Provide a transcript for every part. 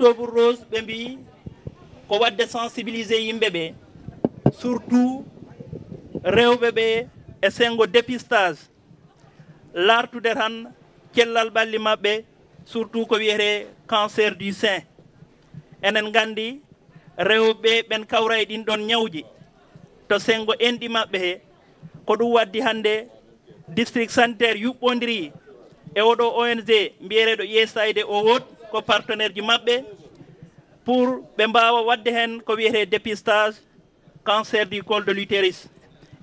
octobre rose ɓe mbi ko wadde sensibiliser yimɓe ɓe surtout rewɓe ɓe e sengo dépistage lartude tan cellal ɓalli maɓɓe surtout ko wiyete cancer du sein enen gandi rewɓe ɓen kawra e ɗin ɗon ñawji to sengo enɗi maɓɓe he ko ɗum waddi hande district sanitaire yuɓɓodiri e oɗo ONG mbiyereɗo USAID o wot ko partenaire ji maɓɓe pour ɓe mbawa wadde hen ko wiyete dépistage cancer du col de l'utérus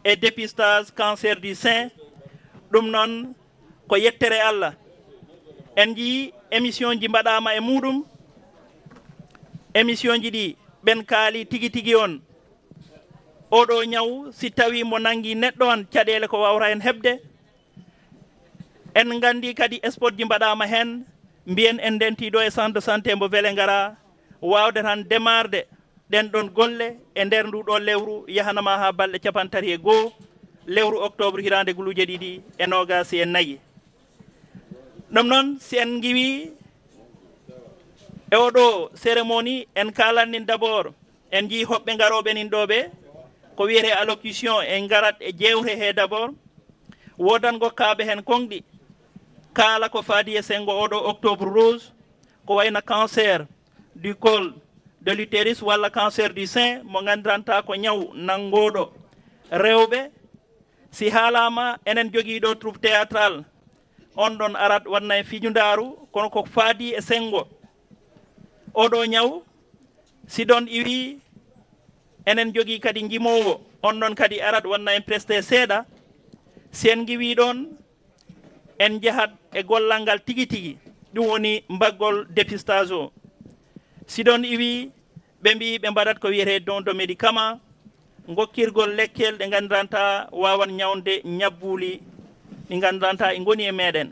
et dépistage cancer du sein ɗum noon ko yettere Allah en jii émission ji mbaɗama e muɗum émission ji ɗi ɓen kaali tigi tigi on oɗo ñaw si tawi mo nangi neɗɗo on caɗele ko wawra hen hebde en gandi kadi sport ji mbaɗama hen mbiyen en dentiɗo e centre de santé mbo weele ngara wawde tan démarde ɗen ɗon golle e nder nduɗo lewru yahanama ha balɗe 31 lewru octobre hirande guluje ɗiɗi e nogas e nayyi ɗum noon si en giwi e oɗo cérémonie en kalannin d' abord en jii hoɓɓe garoɓe nin ɗoɓe ko wiyete allocution en garat e jewte he d' abord wodan gokkaɓe hen konɗi kala ko faadi e sengo oɗo octobre rose ko wayno cancer du col de l'utérus walla cancer du sein mo gandiranta ko ñaw nangoɗo rewɓe si haalama enen jogui ɗo troupe théâtral on ɗon arat wanna e fijundaru kono ko faadi e sengo oɗo ñaw si ɗon iwi enen jogui kadi jimowo on ɗon kadi arat wanna en presté seeɗa si en giwi ɗon en jahat e gollal ngal tigi tigi ɗum woni mbaggol dépistage o si ɗon iwi ɓe mbi ɓe mbaɗat ko wiyete don de médicament gokkirgol lekkel ɗe gandiranta wawan ñawde ñabbuli ɗi gandiranta e goni e meɗen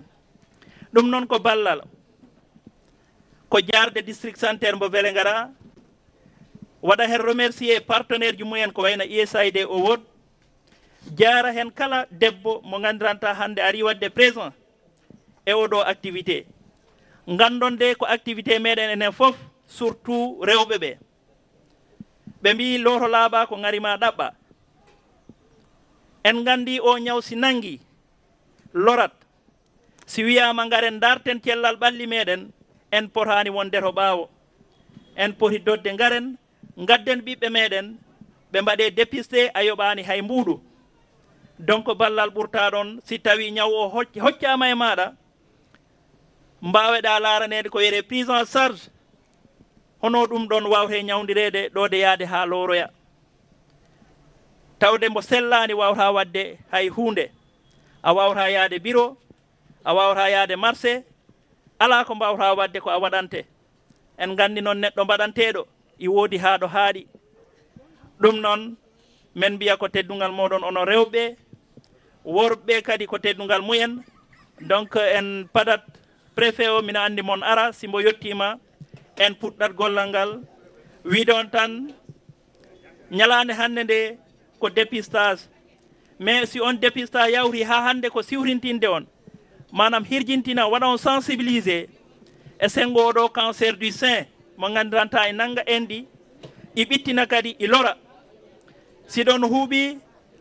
ɗum noon ko ballal ko jarde district sanitaire mbo weele ngara waɗa hen remercier partenaire ji mumen ko wayno USAID o wot jara hen kala debbo mo gandiranta hande ari wadde présent e oɗo activité gandonde ko activité meɗen enen foof surtout rewɓe ɓe ɓe mbi loto laaɓa ko garima ɗaɓɓa en gandi o ñaw si nangi lorat si wiyama garen darten cellal ɓalli meɗen en potani wonde to ɓaawo en poti dodde garen gadden ɓiɓɓe meɗen ɓe mbaɗe dépisté a yoɓani hay mbuɗu donc ballal ɓurta ɗon si tawi ñaw o hoccama e maɗa mbaweɗa laranede ko wiyete prise en charge hono ɗum ɗon wawte ñawdirede ɗode yaade ha loroya tawde mbo sellani wawata wadde hay hunde a wawata yaade bureau a wawata yaade marché ala ko mbawata wadde ko a waɗante en gandi noon neɗɗo mbaɗanteɗo i woodi ha ɗo haaɗi ɗum noon min mbiya ko teddugal moɗon ono rewɓe worɓe kadi ko teddugal mumen donc en padat préfet o mina andi mon ara simbo yettima en puɗɗat gollal ngal wiɗon tan ñalande hande nde ko dépistage mais si on dépistage yawri ha hande ko siwrintinde on manam hirjintina waɗa on sensibiliser e sengo oɗo cancer du sein mo gandiranta e nanga enɗi i ɓittina kadi i lora si ɗon huuɓi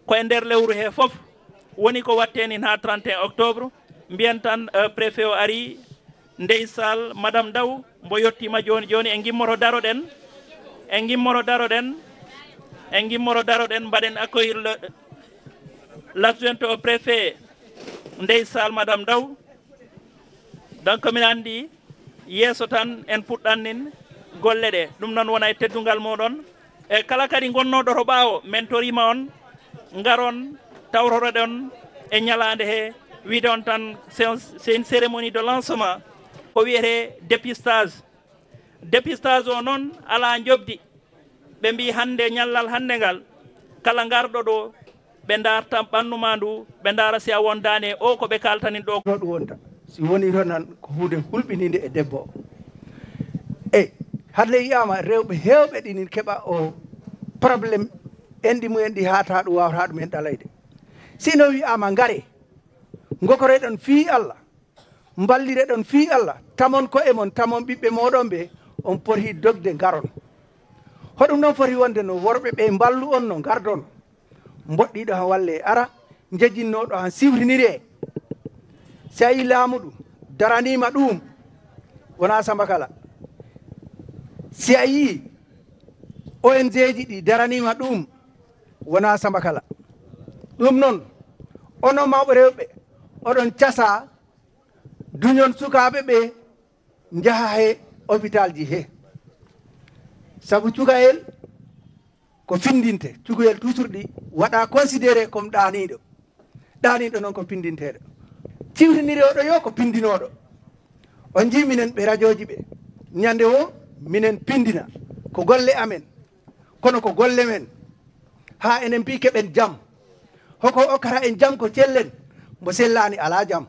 ko e nder lewru he foof woni ko watteni ha 31 octobre mbiyan tan préfet o ari ndeysal madame Daw mbo yettima joni joni e gimmoro daroɗen mbaɗen accueillir l'adjointe au préfet ndeysal madame Daw donc min andi yeeso tan en puɗɗannin golle ɗe ɗum noon wona e teddugal moɗon e kala kadi gonnoɗo to ɓaawo mentorima on garon tawtotoɗon e ñalande he wiidon tan c'est une cérémonie de lancement ko wiyete dépistage o noon ala jobdi ɓe mbi hande ñallal hande ngal kala garɗo ɗo ɓe darta ɓandu ma ndu ɓe dara si a wondani o ko ɓe kaltanin ɗo ɗum wonta si woni to nan ko hunde hulɓinide e debbo eyyi hade yiyama rewɓe hewɓe ɗinin keeɓa o probléme enɗi mumen ɗi hata ɗum wawata ɗumen ɗalayde sino wiyama gaare gokoreɗon fii Allah ballireɗon fii Allah tamon ko e mon tamon ɓiɓɓe moɗon ɓe on poti dogde garon hoɗum noon foti wonde no worɓe ɓe ballu on no gardon mboɗɗiɗo han walle ara jejjinnoɗo han siwriniri e si a yi laamu ɗum daranima ɗum wona Samba Kala si a yi ONG ji ɗi daranima ɗum wona Samba Kala ɗum noon onon mawɓe rewɓe oɗon casa duñon sukaɓe ɓe jaha he hôpital ji he sabu cukayel ko findinte cukayel toujours ɗi waɗa considéré comme ɗaniɗo noon ko pindinteɗo ciwtiniri oɗo yo ko pindinoɗo on ji minen ɓe radio ji ɓe ñande o minen pindina ko golle amen kono ko golle men ha enen mbi keɓen jaam hoko okkata en jaam ko cellen mbo sellani ala jaam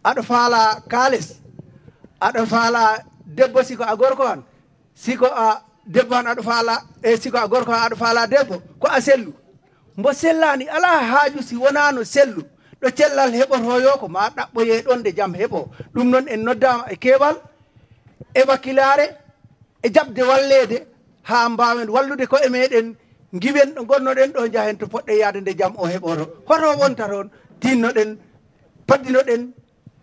aɗa faala kaales aɗa faala debbo siko a gorko han siko a debbo han aɗa faala siko a gorko han aɗa faala debbo ko a sellu mbo sellani ala haaju si wonano sellu ɗo cellal heɓotoyo ko ma ɗaɓɓoye ɗon de jaam heɓo ɗum noon en noddama e keɓal e wakkilare e jaɓde wallede ha mbawen wallude koye meɗen giwen ɗo gonnoɗen ɗo jahen to poɗɗe yaade nde jaam o heɓoto hoto wonta toon tinnoɗen paddinoɗen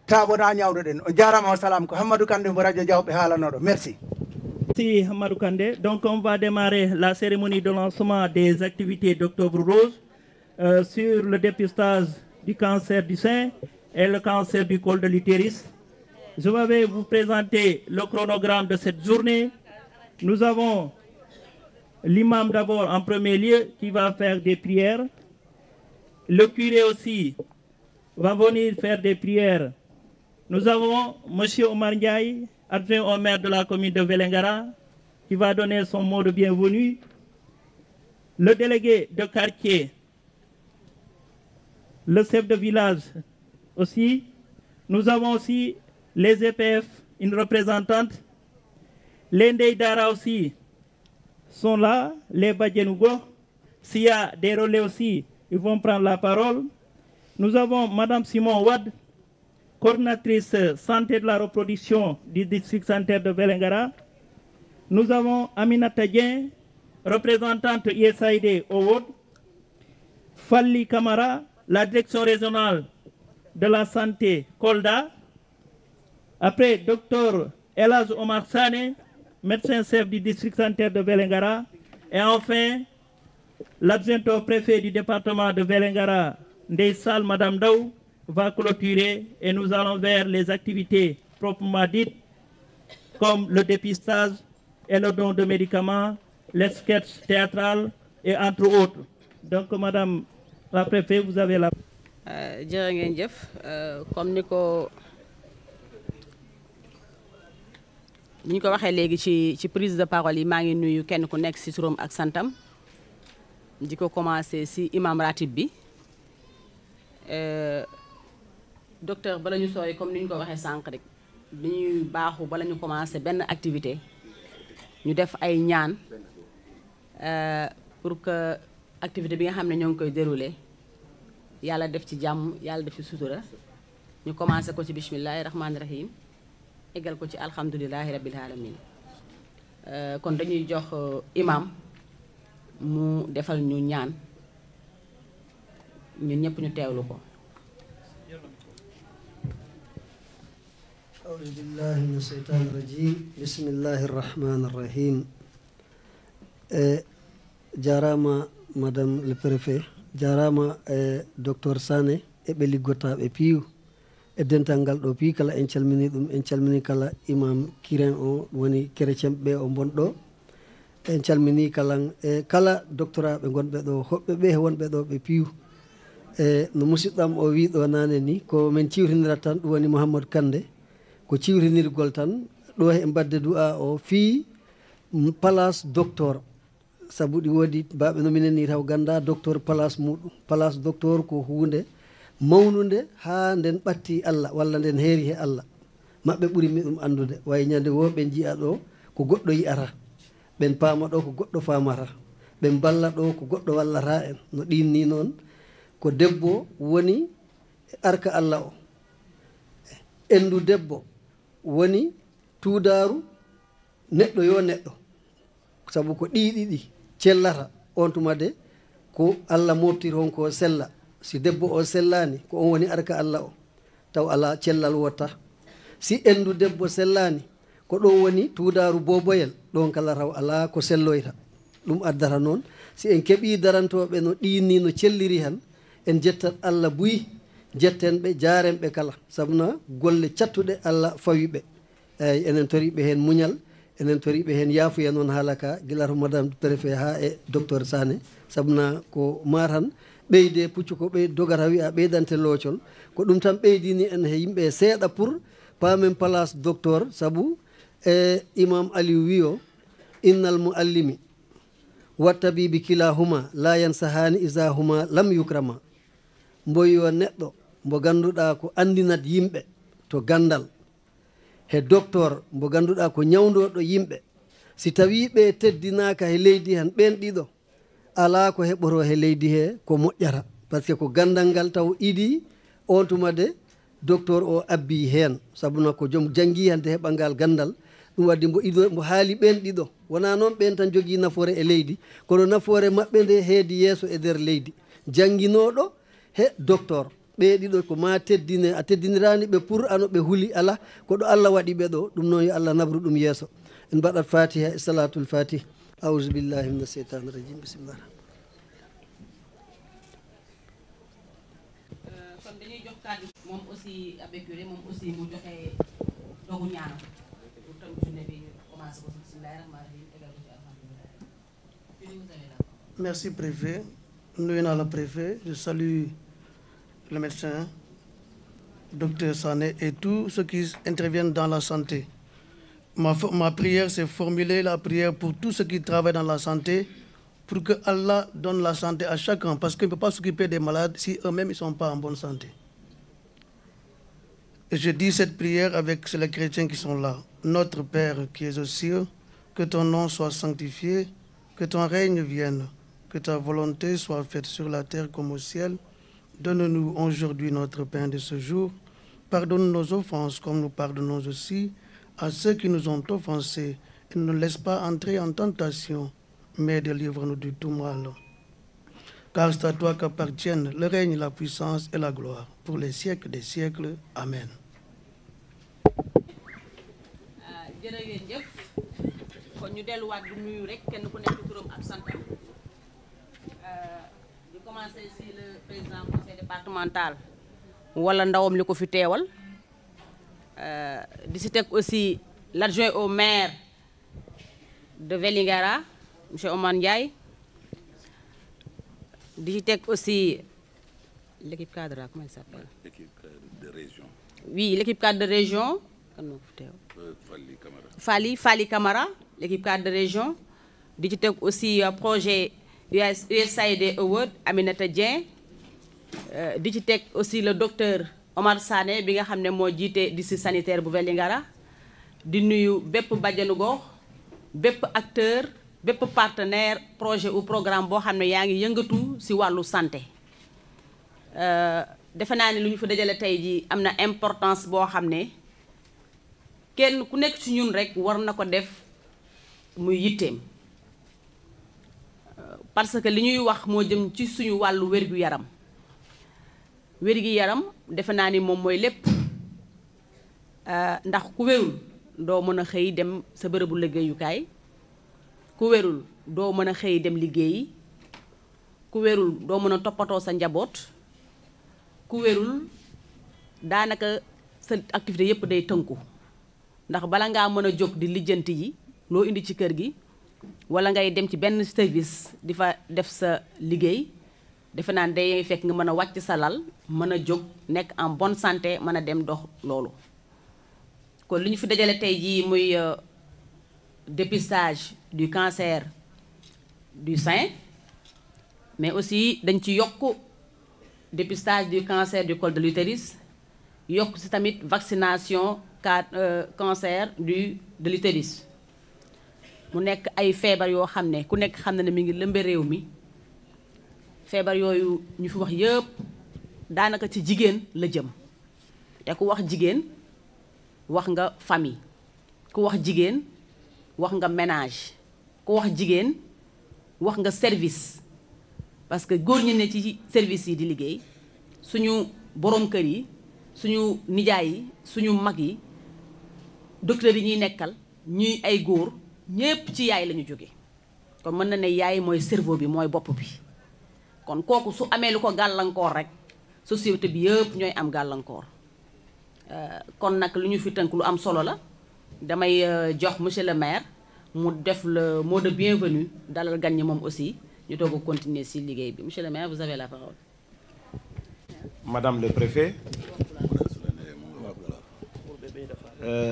ta wona ñawdoɗen on jarama wa salam ko Hammadou Kandé mo radio Diawɓe haalanoɗo merci. Merci Hammadou Kandé. Donc on va démarrer la cérémonie de lancement des activités d'Octobre Rose sur le dépistage du cancer du sein et le cancer du col de l'utérus. Je vais vous présenter le chronogramme de cette journée. Nous avons l'imam d'abord en premier lieu qui va faire des prières. Le curé aussi va venir faire des prières. Nous avons M. Omar Ndiaye, adjoint au maire de la commune de Vélingara, qui va donner son mot de bienvenue. Le délégué de quartier, le chef de village aussi. Nous avons aussi les EPF, une représentante. Les Ndeydara aussi sont là, les Badjenougo. S'il y a des relais aussi, ils vont prendre la parole. Nous avons Mme Simon Wad, coordinatrice santé de la reproduction du district sanitaire de Vélingara. Nous avons Aminata Dien, représentante USAID au Wod. Falli Kamara, la direction régionale de la santé Kolda. Après, Dr Elaz Omar Sane, médecin-chef du district sanitaire de Vélingara. Et enfin, l'adjointe au préfet du département de Vélingara, Ndeysal Madame Daou, va clôturer et nous allons vers les activités proprement dites comme le dépistage et le don de médicaments, les sketchs théâtrales et entre autres. Donc Madame la préfet, vous avez la jërë ngeen jëf comme ni ko waxee léegi ci prise de parole yi maa ngi nuyu kenn ku nekk ci turam ak santam di ko commencer ci imam ratib bi docteur bala ñu sooy comme ni ñu ko waxee sànq rek dañuy baaxu bala ñu commencer benn activité ñu def ay ñaan pour que activité bi nga xam ne ñoo ngi koy dérouler yàlla def ci jàmm yàlla def ci sutura ñu commencer ko ci bismillahi rahmaani rahim eggal ko ci alhamdulilahi rabbil alamin kon dañuy jox imam mu defal ñu ñaan ñun ñëpp ñu teewlu ko. أعوذ بالله من الشيطان الرجيم بسم الله الرحمن الرحيم جاراما مدام le préfet jarama docteur Sané e ɓe liggotaɓe piiw e dental ngal ɗo piiw kala en calmini ɗum en calmini kala imam kiren o woni chrétien ɓe o bonɗo en calmini kala doctoraɓe gonɓe ɗo hoɓɓe ɓe wonɓe ɗo ɓe piiw no musidɗam o wi ɗo nane ni ko men ciwtinira tan ɗum woni Mouhamadou Kandé ko ciwtinirgol tan ɗo e mbadde du'a o fii place docteur sabu ɗi woodi mbaɓe no minen ni taw ganda docteur place muɗum place docteur ko hunde mawnude ha nden ɓatti Allah walla nden heeri he Allah maɓɓe ɓuuri mi ɗum andude way ñande wo ɓe jiya ɗo ko goɗɗo yiyata ɓen paama ɗo ko goɗɗo famata ɓen balla ɗo ko goɗɗo wallata en no ɗinni noon ko debbo woni arka Allah o endu debbo woni tuudaru neɗɗo yo neɗɗo sabu ko ɗiɗiɗi cellata on tuma de ko Allah moftir hon ko sella si debbo o sellani ko on woni arka Allah o taw ala cellal wotta si endu debbo sellani ko ɗon woni tuudaru boboyel ɗon kala raw ala ko selloyta ɗum addata noon si en keeɓi darantoɓe no ɗini no celliri han en jettat Allah buyi jettenɓe jarenɓe kala sabuna golle cattuɗe Allah fawiɓe eyyi enen toriɓe hen muñal enen toriɓe hen yaafuya noon haala ka guilato madame préfet ha e docteur Sané sabuna ko ma tan ɓeyde puccu ko ɓey dogata wiya ɓeydante loocol ko ɗum tan ɓeydini en he yimɓe seeɗa pour pamen place docteur saabu imam Aliou wi o innal muallimi wattabibi kilahuma la yansahani isa huma lam yukrama mboyo neɗɗo mbo ganduɗa ko andinat yimɓe to gandal he docteur mbo ganduɗa ko ñawdoɗo yimɓe si tawi ɓe teddinaka he leydi han ɓen ɗiɗo ala ko heɓoro he leydi he ko moƴƴata par ce que ko gandal ngal taw iɗi on tuma de docteur o abbi hen sabuna ko joom janggi hande heɓangal gandal ɗum wadde mbo ido mbo haali ɓen ɗiɗo wona noon ɓen tan jogui nafoore e leydi kono nafoore maɓɓe nde heedi yeeso e nder leydi janguinoɗo he docteur ɓe ɗiɗo ko ma teddine a teddinirani ɓe pour ano ɓe huuli ala koɗo Allah waɗi ɓe ɗo ɗum noon yo Allah nabru ɗum yeeso en mbaɗat fatiha e salatul fatih aouzu billahi mina sheytani rajim bisimillah kon dañuy jox kàddu moom aussi Abbé Curé moom aussi mu joxe dogu ñaan pour tam journée bi commencé ko bismillahi rahmani rahim égal ko ci alhamdulillah. Merci préfet. Nuyu naa la préfet, je salue le médecin, docteur Sané et tous ceux qui interviennent dans la santé. Ma prière, c'est formuler la prière pour tous ceux qui travaillent dans la santé, pour que Allah donne la santé à chacun, parce qu'il ne peut pas s'occuper des malades si eux-mêmes ne sont pas en bonne santé. Et je dis cette prière avec les chrétiens qui sont là. Notre Père qui es aux cieux, que ton nom soit sanctifié, que ton règne vienne, que ta volonté soit faite sur la terre comme au ciel. Donne-nous aujourd'hui notre pain de ce jour. Pardonne nos offenses comme nous pardonnons aussi à ceux qui nous ont offensés. Et ne nous laisse pas entrer en tentation, mais délivre-nous du tout mal. Car c'est à toi qu'appartiennent le règne, la puissance et la gloire, pour les siècles des siècles. Amen. jërëjëf kon ñu delluwaat du nuyu rek kenn ku nekk turam ak santam ñu commencé si le président conseil départemental wala ndawam li ko fi teewal di si teg aussi l'adjoint au maire de Vélingara monsieur Oman Ndiaye di ci teg aussi l'équipe cadre comment il s'appelle l'équipe de région oui l'équipe cadre de région kan moo ko fi teew Fali Camara, l'équipe cadre de région. Di ci teg aussi projet USAID Award, Aminata Dieng. Di ci teg aussi le docteur Omar Sané bi nga xam ne moo jiite district sanitaire bu Vélingara. Di nuyu bépp bajjanu gox, bépp acteur, bépp partenaire projet ou programme boo xam ne yaa ngi yëngatu ci wàllu santé. Defe naa ne lu ñu fa dajale tey ji am na importance boo xam ne kenn ku nekk ci ñun rek war na ko def muy yitteem parce que li ñuy wax moo jëm ci suñu wàllu wér-gu-yaram wér-gu-yaram defe naa ni moom mooy lépp ndax ku wérul doo mën a xëy dem sa bërëbu liggéeyukaay ku wérul doo mën a xëy dem liggéeyi ku wérul doo mën a toppatoo sa njaboot ku wérul daanaka sa activité yépp day tënku ndax bala ngaa mën a jóg di lijjanti yi loo indi ci kër gi wala ngay dem ci benn service di fa def sa liggéey defe naa day fekk nga mën a wàcc sa lal mën a jóg nekk en bonne santé mën a dem dox loolu kon li ñu fi dajale tey jii muy dépistage du cancer du sein mais aussi dañ ci yokk dépistage du cancer du col de l'utérus yokk ci tamit vaccination cancer de l'utérus mu nekk ay feebar yoo xam ne ku nekk xam na ne mi ngi lëmbe réew mi feebar yooyu ñu fi wax yëpp daanaka ci jigéen la jëm te ku wax jigéen wax nga famille ku wax jigéen wax nga ménage ku wax jigéen wax nga service parce que góor ñi ne ci service yi di liggéey suñu borom kër yi suñu nijaay yi suñu mag yi docteur yi ñuy nekkal ñuy ay góor ñépp ci yaay lañu jóge kon mën na ne yaay mooy cerveau bi mooy bopp bi kon kooku su amee lu ko gàllankoor rek société bi yëpp ñooy am gàllankoor kon nag lu ñu fi tënk lu am solo la damay jox monsieur le maire mu def le mot de bienvenue dalal gan ñi moom aussi ñu doog a continuer ci liggéey bi monsieur le maire vous avez la parole. Madame le préfet,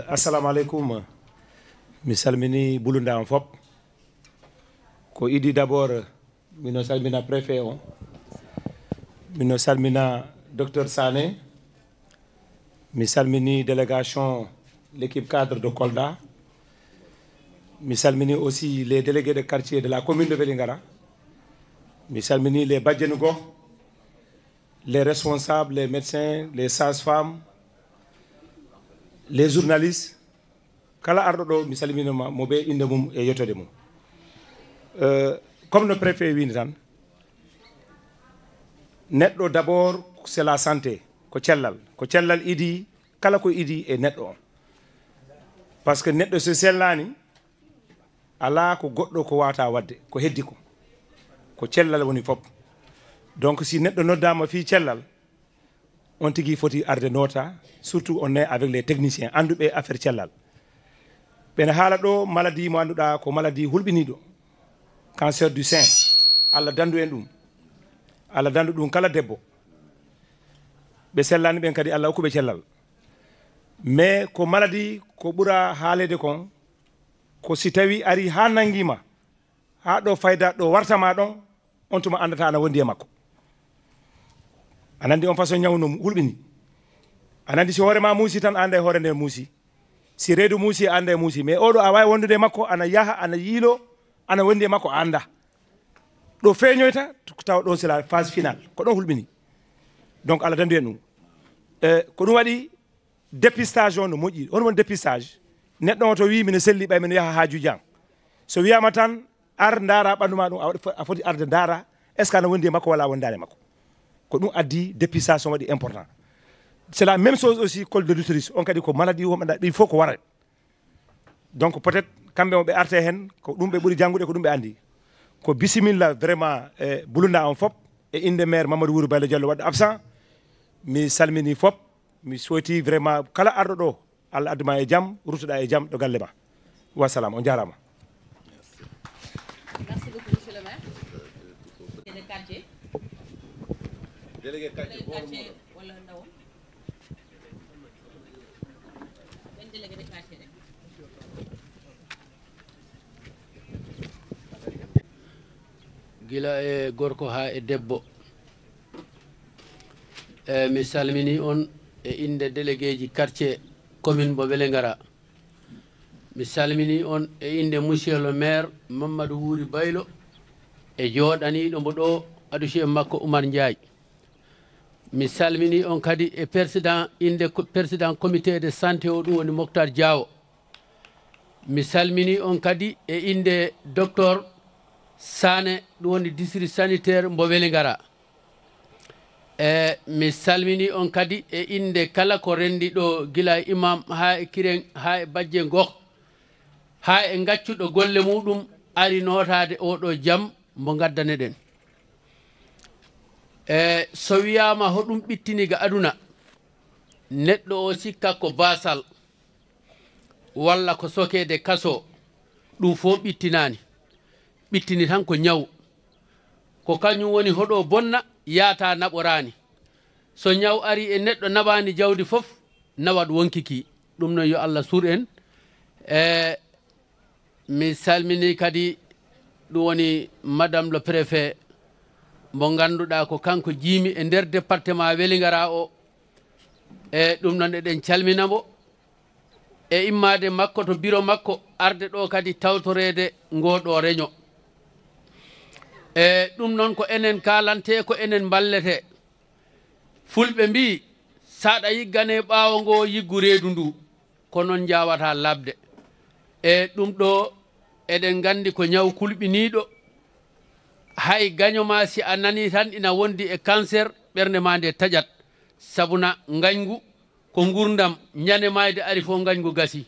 assalamu alaikum. Mi salmini bulunda en fop. Ko idi d'abord mino salmina préfet on. Mino salmina docteur Sané. Mi salmini délégation l'équipe cadre de Kolda. Mi salmini aussi les délégués de quartier de la commune de Vélingara. Mi salmini les Badjenougo, les responsables, les médecins, les sages-femmes, les journalistes. Kala ardo mi salmini mo be inde mum e yotode mum. Comme le préfet wini tan, neɗɗo d'abord c'est la santé ko cellal idi kala ko idi e neɗɗo on. Parce que neɗɗo so sellani ala ko goɗɗo ko wata wadde ko heddi ko cellal woni fop. Donc si neɗɗo noddama fi cellal on tigui foti arde nota, surtout on est avec les techniciens anduɓe affaire cellal. ɓene haala ɗo maladie mo anduɗa ko maladie hulɓiniɗo cancer du sein. Allah dandu en ɗum, Allah dandu ɗum kala debbo ɓe sellani ɓen kadi Allah hokkuɓe cellal. Mais ko maladie ko ɓuura haalede kon ko si tawi ari ha nanguima ha ɗo fayda ɗo wartama ɗon on tuma andata ana wondi e makko. Anandi on façon ñawno hulɓini. Anandi si hoorema muusi tan anda e hoore nde muusi. Si reedu muusi anda e muusi. Mais oɗo a wawi wondude e makko ana yaha ana yiilo ana wondi e makko anda. Ɗo feeñoyta taw ɗo c'est la phase finale ko ɗon hulɓini. Donc Allah dandu en ɗum. Ko ɗum waɗi dépistage on no moƴƴi. On won dépistage. Neɗɗo on to wi mine selli ɓay mine yaha haaju jang. So wiyama tan ar ndara ɓandu ma ɗum a foti arde ndara est ce que ana wondi e makko walla wondani e makko. Ko ɗum addi dépistage on waɗi important. C'est la même chose aussi col de l'utérus. On kadi ko maladie il faut ko wara. Donc peut-être kamɓe on ɓe arte hen ko ɗum ɓe ɓuuri janggude ko ɗum ɓe andi. Ko bisimilla vraiment bulunda on fop e inde maire Mamadou Wouro Baylo Diallo wadde absent. Mi salmini fop mi souhaiti vraiment kala arɗo ɗo Allah adduma e jaam rutoɗa e jaam ɗo galle ma. Wassalam on jarama. Merci beaucoup monsieur le maire. Délégué quartier. Délégué quartier wala ndawam. Ben délégué de quartier rek. Gila e gorko ha e debbo. Mi salmini on e inde délégué ji quartier commune bo Vélingara. Mi salmini on e inde monsieur le maire Mamadou Wouro Baylo e jooɗaniɗo mbo ɗo aduci makko Oumar Ndiaye. Mi salmini on kadi e président inde président comité de santé o ɗum woni Mokhtar Diawo. Mi salmini on kadi e inde docteur Sané ɗum woni district sanitaire mbo Vélingara. Mi salmini on kadi e inde kala ko rendi ɗo gila imam ha e kiren ha e bajje goh ha e gaccuɗo golle muɗum ari notade oɗo jaam mbo gaddane ɗen. So wiyama hoɗum ɓittiniga aduna neɗɗo o sikka ko basal walla ko sokede kaso ɗum fo ɓittinani ɓittini tan ko ñaw ko kañum woni hoɗo bonna yaata naɓorani so ñaw ari e neɗɗo naɓani jawdi fof nawat wonkiki ɗum noon yo Allah sur en. Mi salmini kadi ɗum woni madame le préfet mo ganduɗa ko kanko jiimi e nder département Vélingara o e ɗum noon eɗen calminamo e immade makko to bureau makko arde ɗo kadi tawtorede ngoɗo réunion. Ɗum noon ko enen kalante ko enen ballete fulɓe mbi saɗa yiggane ɓaawo ngo yiggu reedu ndu ko noon jawata labde e ɗum ɗo eɗen gandi ko ñaw kulɓiniɗo hay gañoma si a nani tan ina wondi e cancer ɓernde ma nde taƴat sabuna gañgu ko gurdam ñanemayde ari fof gañgu gasi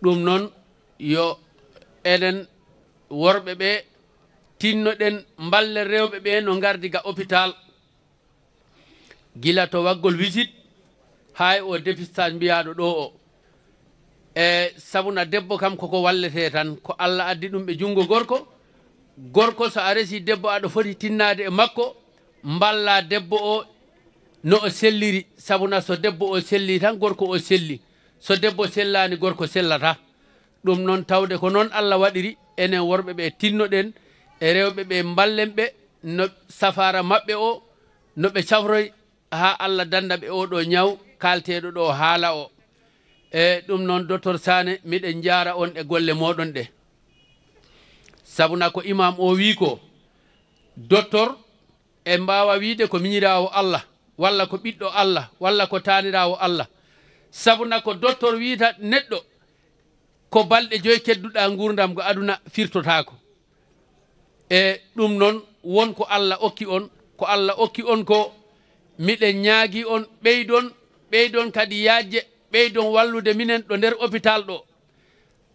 ɗum noon yo eɗen worɓe ɓe tinnoɗen mballe rewɓe ɓe no gardi ga hôpital gila to waggol visite hay o dépistage mbiyaɗo ɗo o e sabuna debbo kam koko wallete tan ko Allah addi ɗum ɓe jungo gorko so a resi debbo aɗa foti tinnade e makko mballa debbo o no o selliri sabuna so debbo o selli tan gorko o selli so debbo sellani gorko sellata ɗum noon tawde ko noon Allah waɗiri enen worɓe ɓe tinnoɗen e rewɓe ɓe mballen ɓe no safara maɓɓe o no ɓe cafroy ha Allah danda ɓe oɗo ñaw kalteɗo ɗo haala o e ɗum noon docteur Sané miɗen jara on e golle moɗon ɗe sabuna ko imam o wi ko docteur e mbawa wiide ko miñirawo Allah walla ko ɓiɗɗo Allah walla ko tanirawo Allah sabuna ko docteur wiita neɗɗo ko balɗe 5 kedduɗa gurdam go aduna firtotako e ɗum noon won ko Allah okki on ko Allah okki on ko miɗen ñaagui on ɓeydon kadi yajje ɓeydon wallude minen ɗo nder hôpital ɗo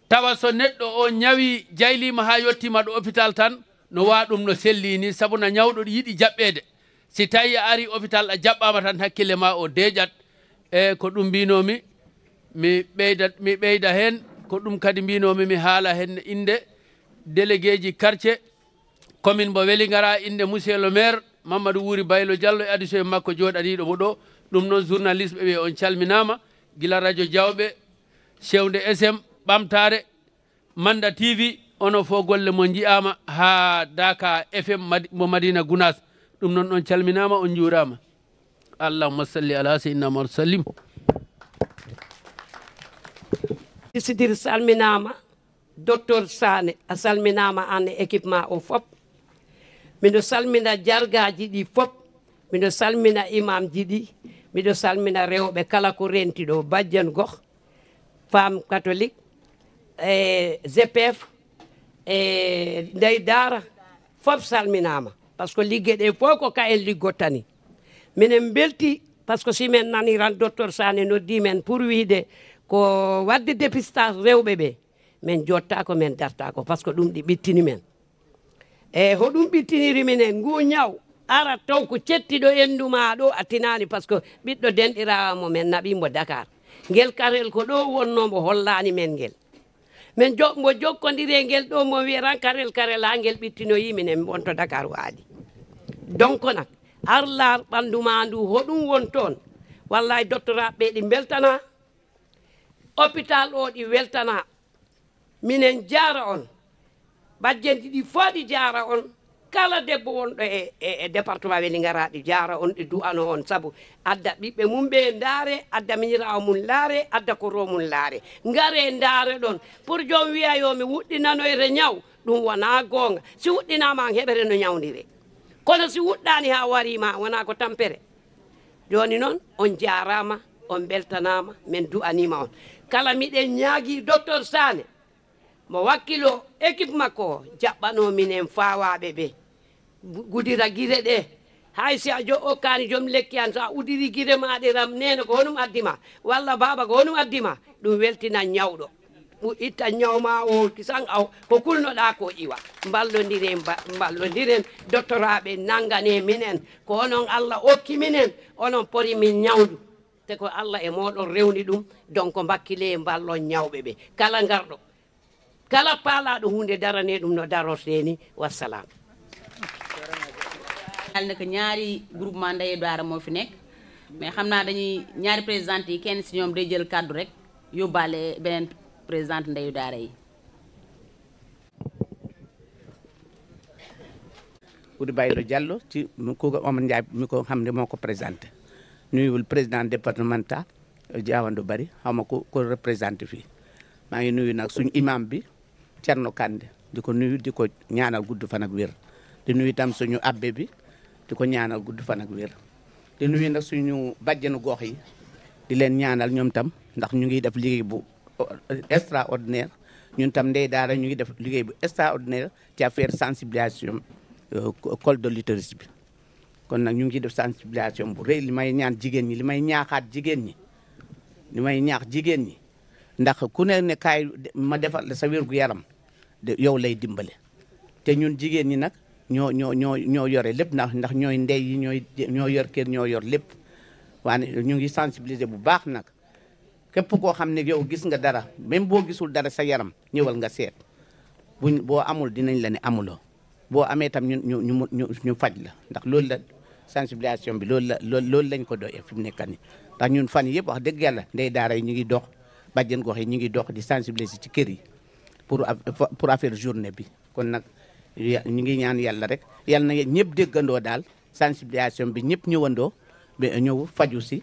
tawa so neɗɗo o ñawi jaylima ha yettima ɗo hôpital tan no wa ɗum no selli ni sabuna ñawɗo yiɗi jaɓɓede si tawi a ari hôpital a jaɓɓama tan hakkille ma o deƴat e ko ɗum mbinomi mi ɓeyda hen ko ɗum kadi mbinomi mi haala hen inde délégué ji quartier commune mo Wélingara inde monsieur le maire Mamadou Wuri Baylo Diallo e addition makko joɗaniɗo mo ɗo ɗum noon journaliste ɓe on calminama gila radio Diawɓe Chewnde SM ɓamtare Manda TV ono fo golle mo jiyama ha Daka FM mo Madina Gounas ɗum noon on calminama on juurama allahumma salli ala sayyidina Muhammad sallim Sidir salminama docteur Sané a salminama an e équipement o fop miɗo salmina jargaji ɗi fop miɗo salmina imam ji ɗi miɗo salmina rewɓe kala ko renti ɗo bajjan goh femme catholique e GPF e ndey daara fop salminama par ce que liggue ɗe fof ko ka en liggotani minen belti par ce que simen naniran docteur Sané noddi men pour wiide ko wadde dépistage rewɓe ɓe min jottako min dartako par ce que ɗum ɗi ɓittini men e hoɗum ɓittiniri minen ngu ñaw ara taw ko cettiɗo enduma ɗo a tinani par ce que ɓiɗɗo denɗirawo men naɓimo Dakar ngel karel ko ɗo wonnomo hollani men ngel min mo jokkodiri ngel ɗo mo wiran karel ha ngel ɓittinoyi minen wonto Dakar waali donc nak arlar ɓanduma ndu hoɗum won toon wallahi doctorat ɓe ɗi beltana hôpital o ɗi weltana minen jara on bajjenti ɗi fof ɗi jara on kala debbo wonɗo e département Wélingara ɗi jara on ɗi du'ano on saabu adda ɓiɓɓe mum ɓe ndaare adda miñirawo mum laare adda koro mum laare ngare ndaare ɗon pour jom wiya yo mi wuɗɗinanoyre ñaw ɗum wona gonga si wuɗɗinama an heɓere no ñawnire kono si wuɗɗani ha warima wona ko tampere joni noon on jarama on beltanama min du'anima on kala miɗen ñaagui docteur Sané mo wakkilo équipe makko o jaɓɓano minen fawaɓe ɓe gudira guire ɗe hay si a okkani joom lekki an so a udiri guire ma ɗe ram nene ko honum addima walla baba ko honum addima ɗum weltina ñawɗo itta ñawma o kisan aw ko kulnoɗa ko iwa mballodiren doctoraɓe nangane minen ko onon Allah okki minen onon pori min ñawdu te ko Allah e moɗon rewni ɗum donc mbakkile mballon ñawɓe ɓe kala garɗo kala paalaɗo hunde darane ɗum no darorte ni wassalam yàlla na ko ñaari groupement Ndeye Daara moo fi nekk mais xam naa dañuy ñaari présidente yi kenn si ñoom day jël kàddu rek yóbbaale beneen présidente Ndeye Daara yi. Wuri Baylo Diallo ci ko Omar Ndiaye mi ko xam ne moo ko présenté nuyuwul président départemental Diawando Bari xawma ko représenté fii maa ngi nuyu nag suñu imam bi Thierno Kande di ko nuyu di ko ñaanal gudd fan ak wér di nuyu itam suñu abbé bi di ko ñaanal gudd fan ak wér di nuyu nag suñu bàjjenu gox yi di leen ñaanal ñoom tam ndax ñu ngi def liggéey bu extraordinaire ñun tam ndey daara ñu ngi def liggéey bu extraordinaire ci affaire sensibilisation col de l'utérus bi kon nag ñu ngi def sensibilisation bu rëy li may ñaan jigéen ñi li may ñaaxaat jigéen ñi li may ñaax jigéen ñi ndax ku ne kaay ma defal la sa wérgu yaram yow lay dimbale te ñun jigéen ñi nag ñoo yore lépp ndax ñooy ndey yi ñoo yor kër ñoo yor lépp waane ñu ngi sensibiliser bu baax nag képp koo xam ne yow gis nga dara même boo gisul dara sa yaram ñëwal nga seet boo amul dinañ la ne amuloo boo amee tam ñu faj la ndax loolu la sensibilisation bi loolu lañ ko doyee fi mu nekk nii ndax ñun fan yëpp wax dëgg yàlla ndey daara yi ñu ngi dox bàjjen gox yi ñu ngi dox di sensibiliser ci kër yi pour affaire journée bi kon nag ñu ngi ñaan yàlla rek yàlla na ñëpp déggandoo daal sensibilisation bi ñëpp ñëwandoo ba ñëw faju si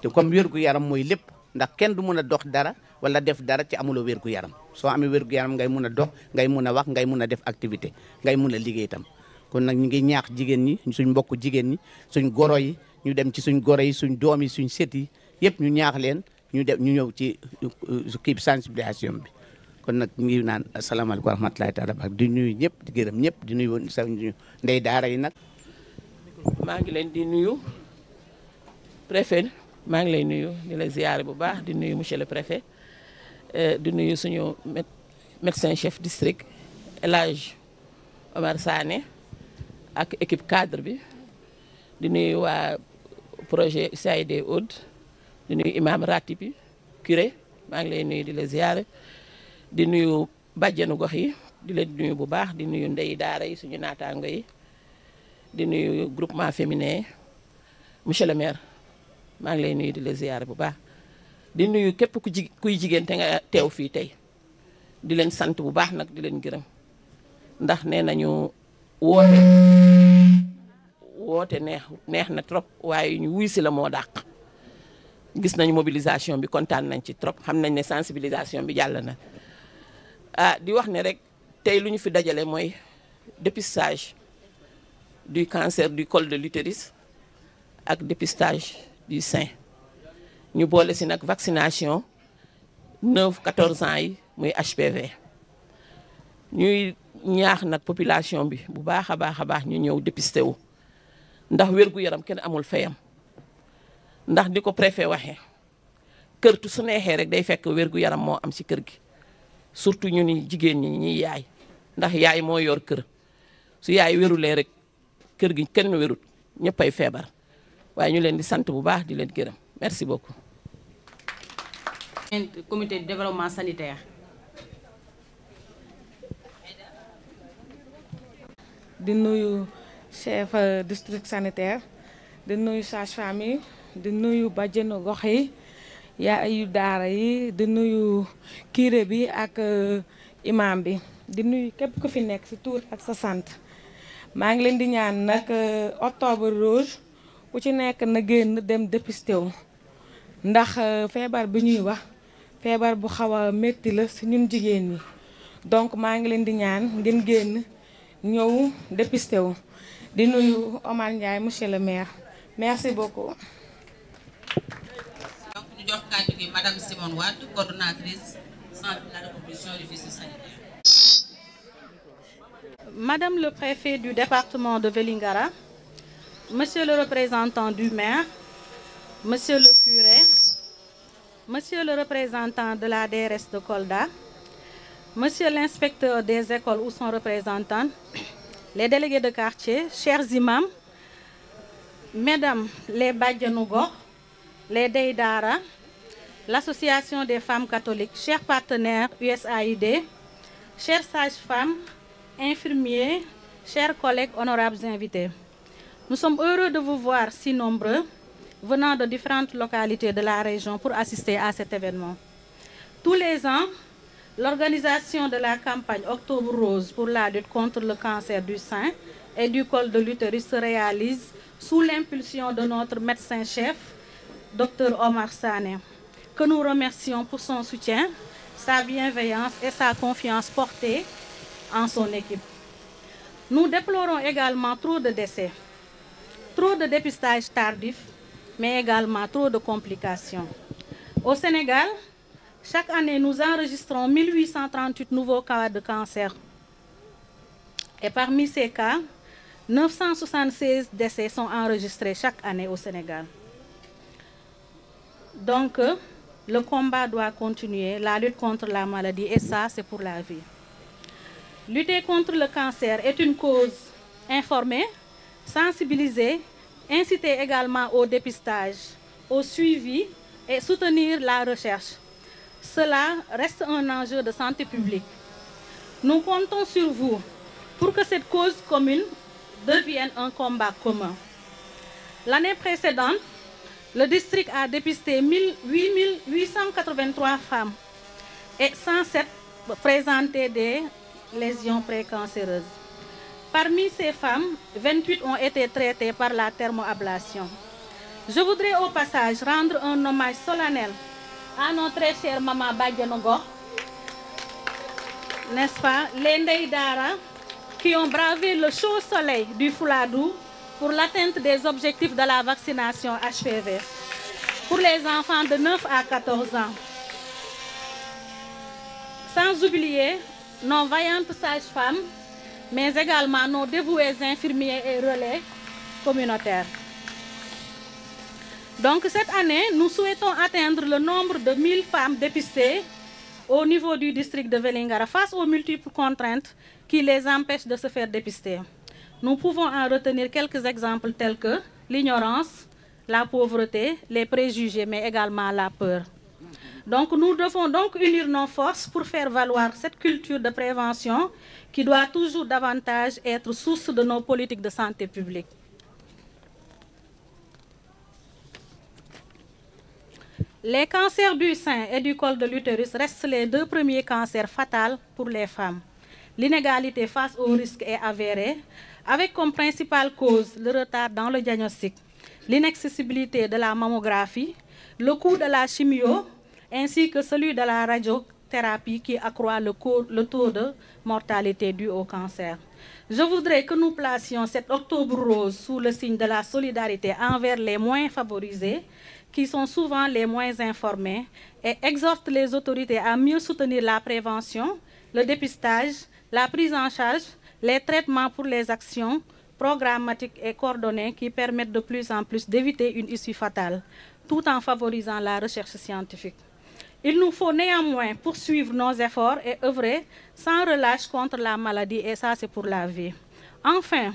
te comme wérgu yaram mooy lépp ndax kenn du mën a dox dara wala def dara ci amuloo wérgu yaram soo amee wérgu yaram ngay mun a dox ngay mun a wax ngay mun a def activité ngay mun a liggéey itam kon nag ñu ngi ñaax jigéen ñi suñ mbokk jigéen ñi suñ goro yi ñu dem ci suñ goro yi suñ doom yi suñ sët yi yëpp ñu ñaax leen ñu ñëw ci kii sensibilisation bi kon nag ñu ngi naan asalaamaaleykum wa rahmatulahi taala di nuyu ñëpp di gërëm ñëpp di nuyu sa ndey daara yi nag. maa ngi leen di nuyu préfet maa ngi lay nuyu di la ziyaare bu baax di nuyu monsieur le préfet di nuyu suñu médecin chef district El Hadj Omar Sané ak équipe cadre bi di nuyu waa projet USAID Aude di nuyu imam ratib bi curé maa ngi lay nuyu di la ziyaare di nuyu bàjjenu gox yi di leen nuyu bu baax di nuyu ndey daara yi suñu naataango yi di nuyu groupement féminin monsieur le maire maa ngi lay nuyu di la ziyaare bu baax di nuyu képp kuy jigéen te nga teew fii tey di leen sant bu baax nag di leen gërëm ndax nee nañu woote neex na trop waaye ñu wuy si la moo dàq gis nañu mobilisation bi kontaan nañ ci trop xam nañ ne sensibilisation bi jàll na di wax ne rek tey lu ñu fi dajale mooy dépistage du cancer du col de l'utérus ak dépistage du sein ñu boole si nag vaccination 9-14 ans yi muy HPV ñuy ñaax nag population bi bu baax a baax ñu ñëw dépisté wu ndax wér-gu-yaram kenn amul fayam ndax di ko préfet waxee kër tu su neexee rek day fekk wér-gu-yaram moo am si kër gi surtout ñu ni jigéen ñi ñuy yaay ndax yaay moo yor kër su yaay wérulee rek kër gi kenn wérut ñëppay feebar waaye ñu leen di sant bu baax di leen gërëm merci beaucoup. comité de développement sanitaire. di nuyu chef district sanitaire di nuyu sage-femme yi di nuyu bàjjenu gox yi yaayu daara yi di nuyu curé bi ak imam bi di nuyu képp ku fi nekk ci tur ak sa sant maa ngi leen di ñaan nag octobre rouge ku ci nekk na génn dem dépisté wu ndax feebar bi ñuy wax feebar bu xaw a métti la ci ñun jigéen ñi donc maa ngi leen di ñaan ngeen génn ñëw dépisté wu di nuyu Omar Ndiaye monsieur le maire merci beaucoup. donc ñu jox kàddu gi madame Simone Wade coordonnatrice centre de la reproduction du district sanitaire. Madame le préfet du département de Vélingara, monsieur le représentant du maire, monsieur le curé, monsieur le représentant de la DRS de Kolda, monsieur l'inspecteur des écoles ou son représentant, les délégués de quartier, chers imams, mesdames les Badjanougo, les Deidara, l'association des femmes catholiques, chers partenaires USAID, chères sages-femmes, infirmiers, chers collègues, honorables invités. Nous sommes heureux de vous voir si nombreux, venant de différentes localités de la région pour assister à cet événement. Tous les ans, l'organisation de la campagne Octobre Rose pour la lutte contre le cancer du sein et du col de l'utérus se réalise sous l'impulsion de notre médecin-chef, Dr Omar Sané, que nous remercions pour son soutien, sa bienveillance et sa confiance portée en son équipe. Nous déplorons également trop de décès, trop de dépistage tardif, mais également trop de complications. Au Sénégal, Chaque année, nous enregistrons 1838 nouveaux cas de cancer. Et parmi ces cas, 976 décès sont enregistrés chaque année au Sénégal. Donc, le combat doit continuer, la lutte contre la maladie, et ça, c'est pour la vie. Lutter contre le cancer est une cause informée, sensibiliser, inciter également au dépistage, au suivi et soutenir la recherche. Cela reste un enjeu de santé publique. Nous comptons sur vous pour que cette cause commune devienne un combat commun. L'année précédente, le district a dépisté 883 femmes et 107 présentaient des lésions précancéreuses. Parmi ces femmes, 28 ont été traitées par la thermoablation. Je voudrais au passage rendre un hommage solennel à nos très chères maman Badjanogo, n'est-ce pas, les Ndeye Dara, qui ont bravé le chaud soleil du Fouladou pour l'atteinte des objectifs de la vaccination HPV pour les enfants de 9 à 14 ans. Sans oublier nos vaillantes sages-femmes, mais également nos dévoués infirmiers et relais communautaires. Donc cette année, nous souhaitons atteindre le nombre de 1000 femmes dépistées au niveau du district de Vélingara face aux multiples contraintes qui les empêchent de se faire dépister. Nous pouvons en retenir quelques exemples tels que l'ignorance, la pauvreté, les préjugés, mais également la peur. Donc nous devons donc unir nos forces pour faire valoir cette culture de prévention qui doit toujours davantage être source de nos politiques de santé publique. Les cancers du sein et du col de l'utérus restent les deux premiers cancers fatals pour les femmes. L'inégalité face au risque est avérée, avec comme principale cause le retard dans le diagnostic, l'inaccessibilité de la mammographie, le coût de la chimio, ainsi que celui de la radiothérapie qui accroît le taux de mortalité dû au cancer. Je voudrais que nous placions cet octobre rose sous le signe de la solidarité envers les moins favorisés, qui sont souvent les moins informés, et exhorte les autorités à mieux soutenir la prévention, le dépistage, la prise en charge, les traitements pour les actions programmatiques et coordonnées qui permettent de plus en plus d'éviter une issue fatale, tout en favorisant la recherche scientifique. Il nous faut néanmoins poursuivre nos efforts et œuvrer sans relâche contre la maladie, et ça c'est pour la vie. Enfin,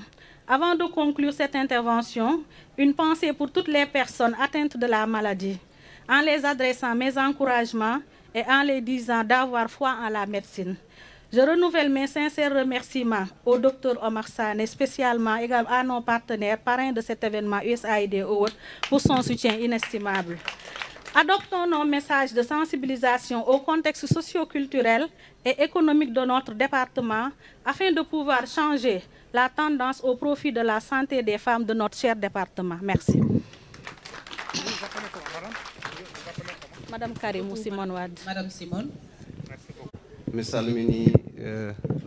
avant de conclure cette intervention, une pensée pour toutes les personnes atteintes de la maladie, en les adressant mes encouragements et en les disant d'avoir foi en la médecine. Je renouvelle mes sincères remerciements au Dr Omar Sané, spécialement également à nos partenaires, parrains de cet événement USAID Award, pour son soutien inestimable. Adoptons nos messages de sensibilisation au contexte socio-culturel et économique de notre département afin de pouvoir changer la tendance au profit de la santé des femmes de notre cher département. Merci. Madame Karimou Simone Wade. Madame Simone. Misalmini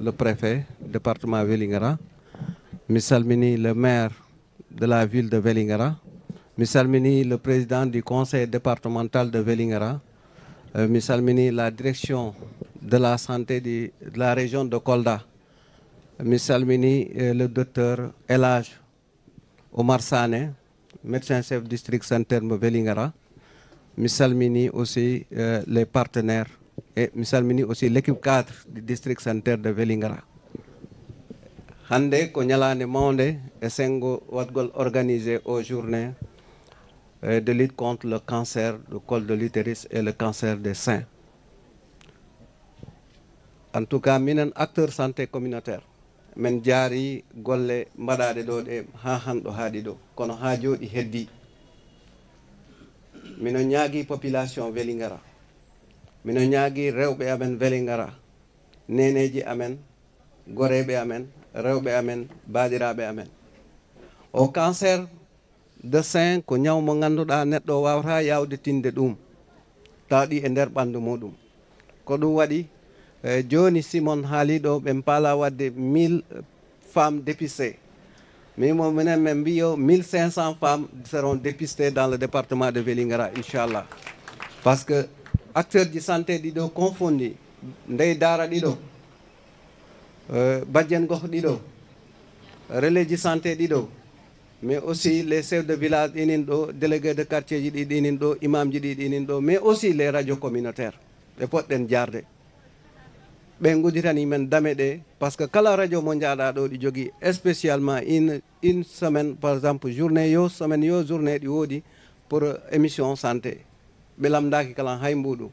le préfet département Vélingara, Misalmini le maire de la ville de Vélingara, Misalmini le président du conseil départemental de Vélingara, Misalmini la direction de la santé de la région de Kolda, Misalmini le docteur Elhadj Omar Sané, médecin-chef district sanitaire de Vélingara, Misalmini aussi les partenaires et Misalmini aussi l'équipe cadre du district sanitaire de Vélingara. Hande ko nyalande mawnde e sengo watgol organisé aux journées de lutte contre le cancer du col de l'utérus et le cancer des seins. En tout cas, minen acteur santé communautaire men jaari golle mbaɗaɗe ɗo ɗe ha hanɗo haaɗi ɗo kono ha jooɗi heddi. Mino ñaagui population Vélingara, mino ñaagui rewɓe amen Vélingara, neneji amen, goreɓe amen, rewɓe amen, baɗiraɓe amen. O cancer de sein ko ñaw mo ganduɗa neɗɗo wawata yawde tinde ɗum tawɗi e nder ɓandu muɗum. Ko ɗum waɗi joni Simon haali ɗo ɓe paala wadde 1000 femmes dépistées. Mais minen 1500 femmes seront dépistées dans le département de Vélingara, Inch'Allah. Parce que acteur de santé ɗiɗo confondi ndey daara ɗiɗo badjen gox ɗiɗo relais de santé ɗiɗo mais aussi les chefs de village ɗinin ɗo délégué de quartier ji ɗi ɗinin ɗo imam ji ɗi ɗinin ɗo mais aussi les radios communautaires ɓe poɗɗen jarde ɓe gudditani men dame ɗe par ce que kala radio mo jaaɗa ɗo ɗi jogui spécialement une semaine par exemple journée yo semaine yo journée ɗi woodi pour émission santé ɓe lamdaki kala hay mbuɗu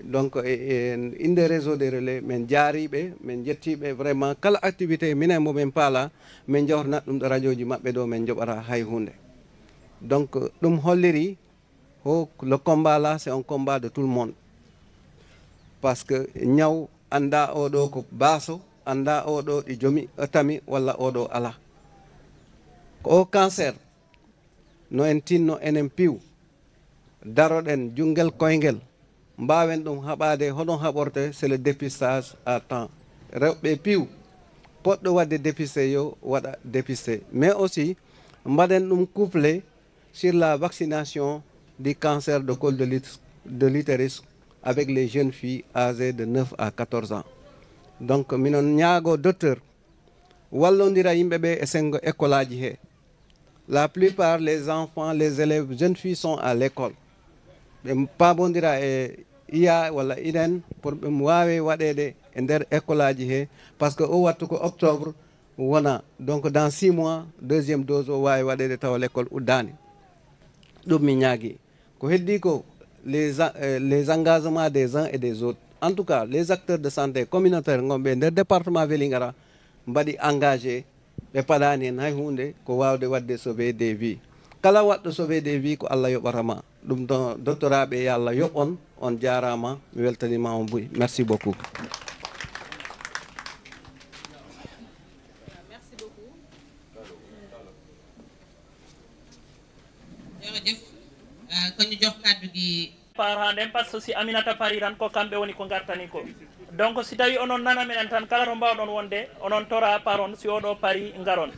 donc inde réseau des relais min jaariɓe min jettiɓe vraiment kala activité minen momin paala min jawtanat ɗum ɗo radio ji maɓɓe ɗo min joɓata hay hunde donc ɗum holliri le combat là c'est un combat de tout le monde parce que ñaw anda oɗo ko baaso anda oɗo ɗi jomi tami walla oɗo ala ko cancer no en tinno enen piw daroɗen junggel koyngel mbawen ɗum haɓade hoɗon haɓorte c'est le dépistage à temps rewɓe piw poɗɗo wadde dépisté yo waɗa dépisté mais aussi mbaɗen ɗum couplé sur la vaccination du cancer de col de l'utérus avec les jeunes filles âgées de 9 à 14 ans donc minon ñaago docteur wallodira yimɓeɓe e sengo école aji he la plupart les enfants les élèves jeunes filles sont à l'école ɓe pamodira e iya walla inen pour ɓe wawe waɗede e nder école aji he par ce que o wattu ko octobre wona donc dans 6 mois deuxième dose o wawi waɗede tawa l'école uddani ɗum mi ñaagui ko heddi ko les engagements des uns et des autres en tout cas les acteurs de santé communautaire gonɓe nder département Vélingara mbaɗi engagé ɓe paɗani hen hay hunde ko wawde wadde sauver des vies kala waɗɗo sauver des vies ko Allah yoɓatama ɗum ɗon doctoraɓe yo Allah yoɓon on jarama mi weltanima on buy merci beaucoup. ko ñu jox kaddu gi para nden par ce que si Aminata pari tan ko kamɓe woni ko gartani ko donc si tawi onon nana minen tan kala to mbawɗon wonde onon tora paron si oɗo pari garon.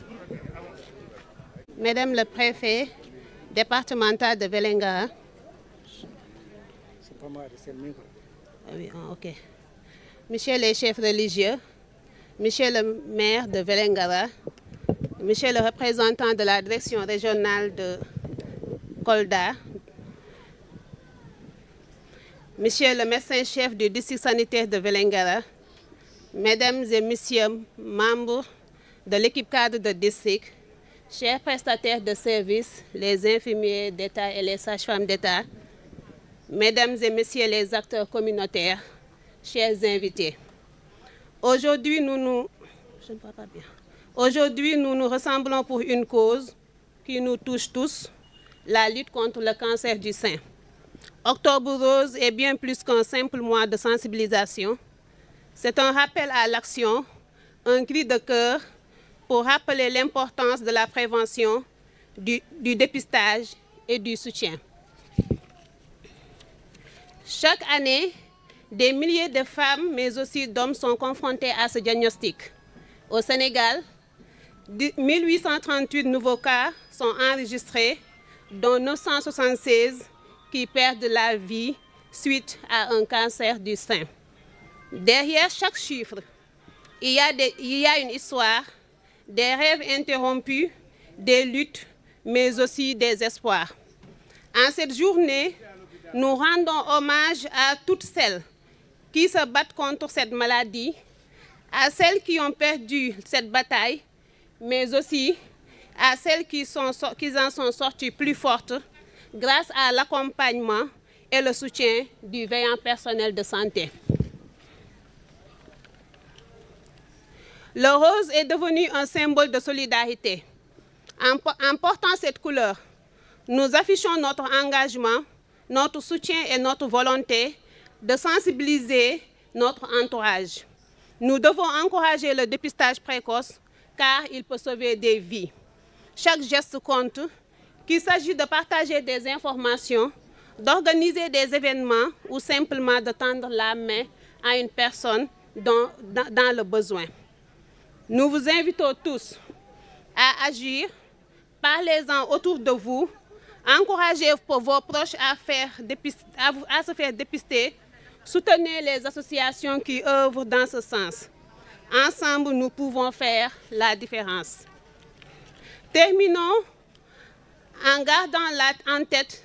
Mesdames le préfet départemental de Vélingara. Oui, ok. Monsieur les chefs religieux, monsieur le maire de Vélingara, monsieur le représentant de la direction régionale de Kolda, monsieur le médecin-chef du district sanitaire de Vélingara, mesdames et messieurs membres de l'équipe cadre de district, chers prestataires de services, les infirmiers d'État et les sages-femmes d'État, mesdames et messieurs les acteurs communautaires, chers invités. Aujourd'hui, nous nous rassemblons pour une cause qui nous touche tous, la lutte contre le cancer du sein. Octobre Rose est bien plus qu'un simple mois de sensibilisation. C'est un rappel à l'action, un cri de cœur pour rappeler l'importance de la prévention, du dépistage et du soutien. Chaque année, des milliers de femmes, mais aussi d'hommes sont confrontés à ce diagnostic. Au Sénégal, 1838 nouveaux cas sont enregistrés, dont 976 qui perdent la vie suite à un cancer du sein. Derrière chaque chiffre, il y a une histoire, des rêves interrompus, des luttes, mais aussi des espoirs. En cette journée, nous rendons hommage à toutes celles qui se battent contre cette maladie, à celles qui ont perdu cette bataille, mais aussi à celles qui en sont sorties plus fortes grâce à l'accompagnement et le soutien du veillant personnel de santé. Le rose est devenu un symbole de solidarité. En portant cette couleur, nous affichons notre engagement, notre soutien et notre volonté de sensibiliser notre entourage. Nous devons encourager le dépistage précoce car il peut sauver des vies. Chaque geste compte, qu'il s'agit de partager des informations, d'organiser des événements ou simplement de tendre la main à une personne dans le besoin. Nous vous invitons tous à agir, parlez-en autour de vous, Encouragez vos proches à se faire dépister. Soutenez les associations qui œuvrent dans ce sens. Ensemble, nous pouvons faire la différence. Terminons en gardant en tête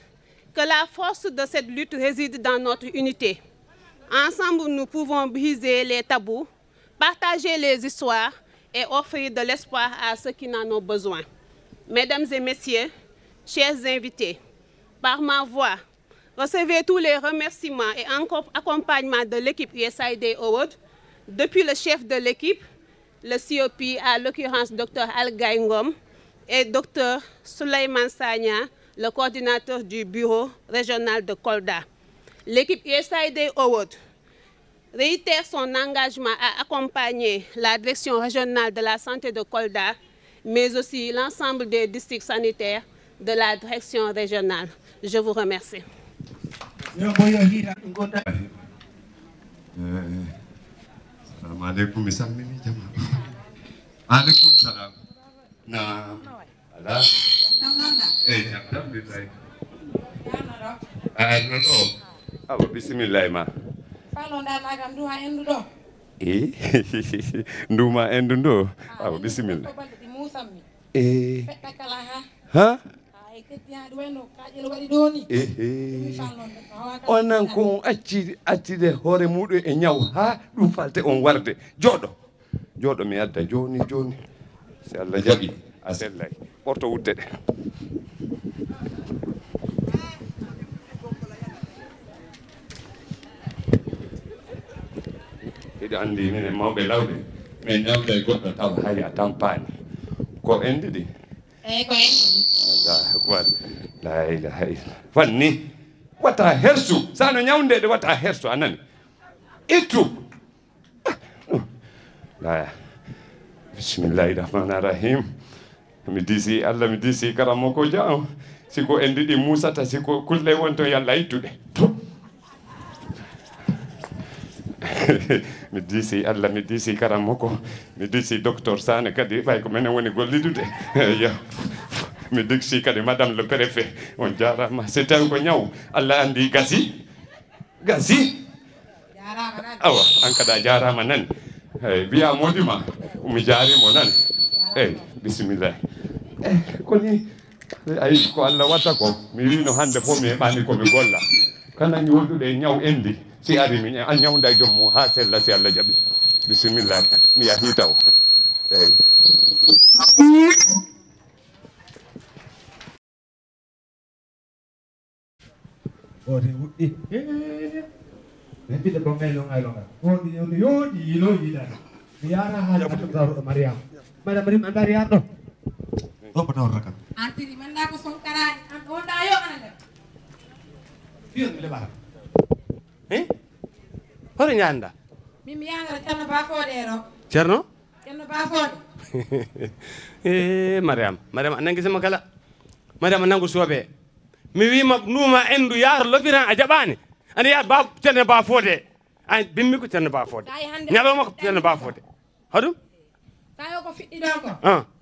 que la force de cette lutte réside dans notre unité. Ensemble, nous pouvons briser les tabous, partager les histoires et offrir de l'espoir à ceux qui en ont besoin. Mesdames et messieurs, chers invités, par ma voix, recevez tous les remerciements et accompagnements de l'équipe USAID Award, depuis le chef de l'équipe, le COP, à l'occurrence Dr Algaï Ngom, et Dr Souleymane Sagna, le coordinateur du bureau régional de Kolda. L'équipe USAID Award réitère son engagement à accompagner la direction régionale de la santé de Kolda, mais aussi l'ensemble des districts sanitaires de la direction régionale. Je vous remercie. Assalamu alaikum, mi salmini jama. Alaikum salam. Naam. Ala. Alhamdulillah. Awa bismillah ma. Falonda magam duha endu do. Nduma endu ndo. Awa bismillah. Fetta kala ha. Ha? Ay ketiya duweno kajel wadi doni. Onan ko accide hoore muɗum e ñaw ha ɗum falte on warde jooɗo mi adda joni si Allah jaɓi a sellay ɓorto wudde ɗe iɗo andi minen mawɓe lawɓe min ñawda e goɗɗo taw hay a tampani ko endi ɗi eyyi ko endi Allahu akbar la ilaha illa fanni wata hersu sano ñawnde de wata hersu anani ittu la bismillahi rahmani rahim mi disi Allah mi disi karamo ko jam siko en ɗiɗi musata siko kulle wonto yalla ittude mi disi Allah mi disi karamo ko mi disi docteur Sane kadi ɓay ko menen woni gollidude yo mi diksi kadi madame le préfet on jarama so tawi ko ñaw Allah andi gasi awa an kada jarama nani eyyi mbiya modima mi jarimo nani eyyi bisimillah koni ayi ko Allah watta ko mi wino hande fof mi heɓani komi golla kana ñolduɗe ñaw endi si ari mi a ñawda joom mum ha sella si Allah jaaɓi bisimillah mi yahi taw eyyi ote wuɗɗi ɓe ɓiɗɗo ko ngaylonga on yooɗi yiloyiɗani mi yara haali abdoudaro mariama madame marim andari yarɗo ɗo ko tawrata kam antiri manda ko sonkarani an wonɗa yo ana nder fiyon mi leɓata hoto ñanda min mi yangara ceerno bafode ɗo ceerno bafode mariama a nangi sama kala mariama nangu soobe mi wima numa endu yaaro lopiran a jaɓani anda yaar ba ceerno ba fode an bimmi ko ceerno ba fode ñalawma ko ceerno ba fode haɗum tawi ko fiɗɗi ɗon ko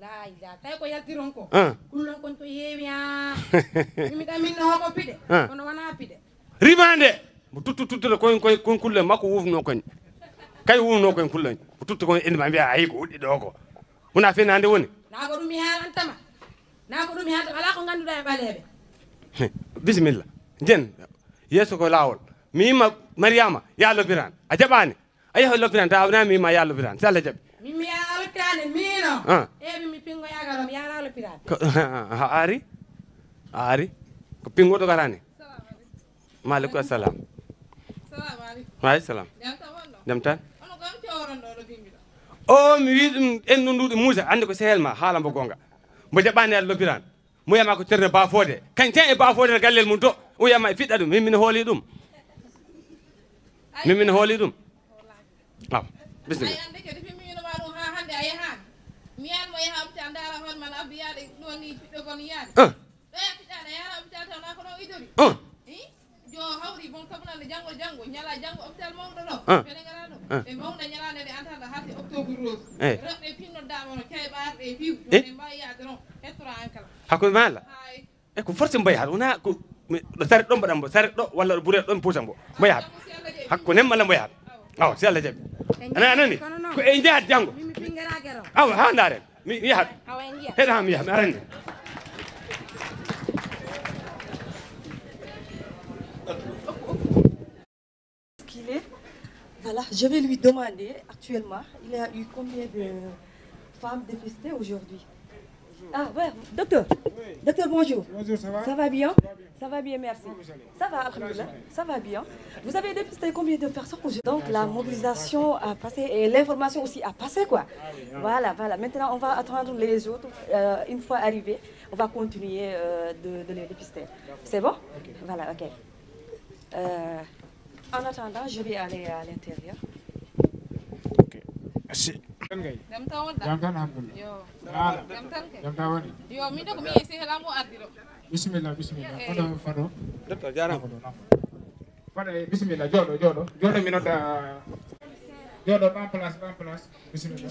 layla tawi ko yaltiron ko kullon kon ko heewiya mimi ɗam minno hoko piɗe kono wona piɗe rimande mo tuttude kon kulle makko wufno koñ kay wufno koñ kulloñ mo tuttu kon inde ma mbiya ayi ko huɗɗi ɗo ko wona feni hande woni na ko ɗum mi haalantama ala ko ganduɗa e ɓaleɓe bisimilla jen yeeso ko lawol mi yima mariama ya lopiran a jaɓani a yaha lopiran ta wona mi yima ya lopiran si Allah jaaɓi min mi yara loppirane mino eɓe mi pingo yagaro mi yara loppirane a ari ko pingoɗo garani maaleykum assalam waaleykum salam jam tan o mi wi ɗum endu nduɗo Moussa andi ko sehel ma haala mbo gonga mbo jaɓani yaade lopiran mo wiyama ko ceerno bafode kañ ten e bafode no gallel mum to o wiyama e fiɗɗa ɗum min hooli ɗum aw bisimilla jo hawri bon kabunande jango ñala jango hôpital mawɗo ɗo ɓene gara ɗo ɓe mawɗa ñalande nde antata harte octobre rose rewɓe pinnoddama no keɓarɗe piw ɓe mbawi yaade noon hettora an kala hakkude ma Allah e ko forcé mbo yahat wona ko ɗo saret ɗon mbaɗan mbo saret ɗo walla ɗo ɓuret ɗon puusan mbo mbo yahat hakko nem malla mbo yahat awa si Allah jaɓi anani ko e jahat janggo awa ha ndaren mi yahat heɗa ha mi yaha mi arani Voilà, je vais lui demander actuellement, il a eu combien de femmes dépistées aujourd'hui? Ah ouais, docteur. Oui. Docteur, bonjour. Bonjour, ça va? Ça va bien? Ça va bien, merci. Ça va, alhamdoulilah. Ça va bien. Vous avez dépisté combien de personnes aujourd'hui? Donc la mobilisation a passé et l'information aussi a passé quoi. Voilà, voilà. Maintenant on va attendre les autres. Une fois arrivés, on va continuer de les dépister. C'est bon? Voilà, ok. En attendant, je vais aller à l'intérieur. Ok. Merci. Bismillah, bismillah. Fado. Docteur jaram. Fado, bismillah. Jodo, jodo. Jodo minota. Jodo, ban place, ban place. Bismillah.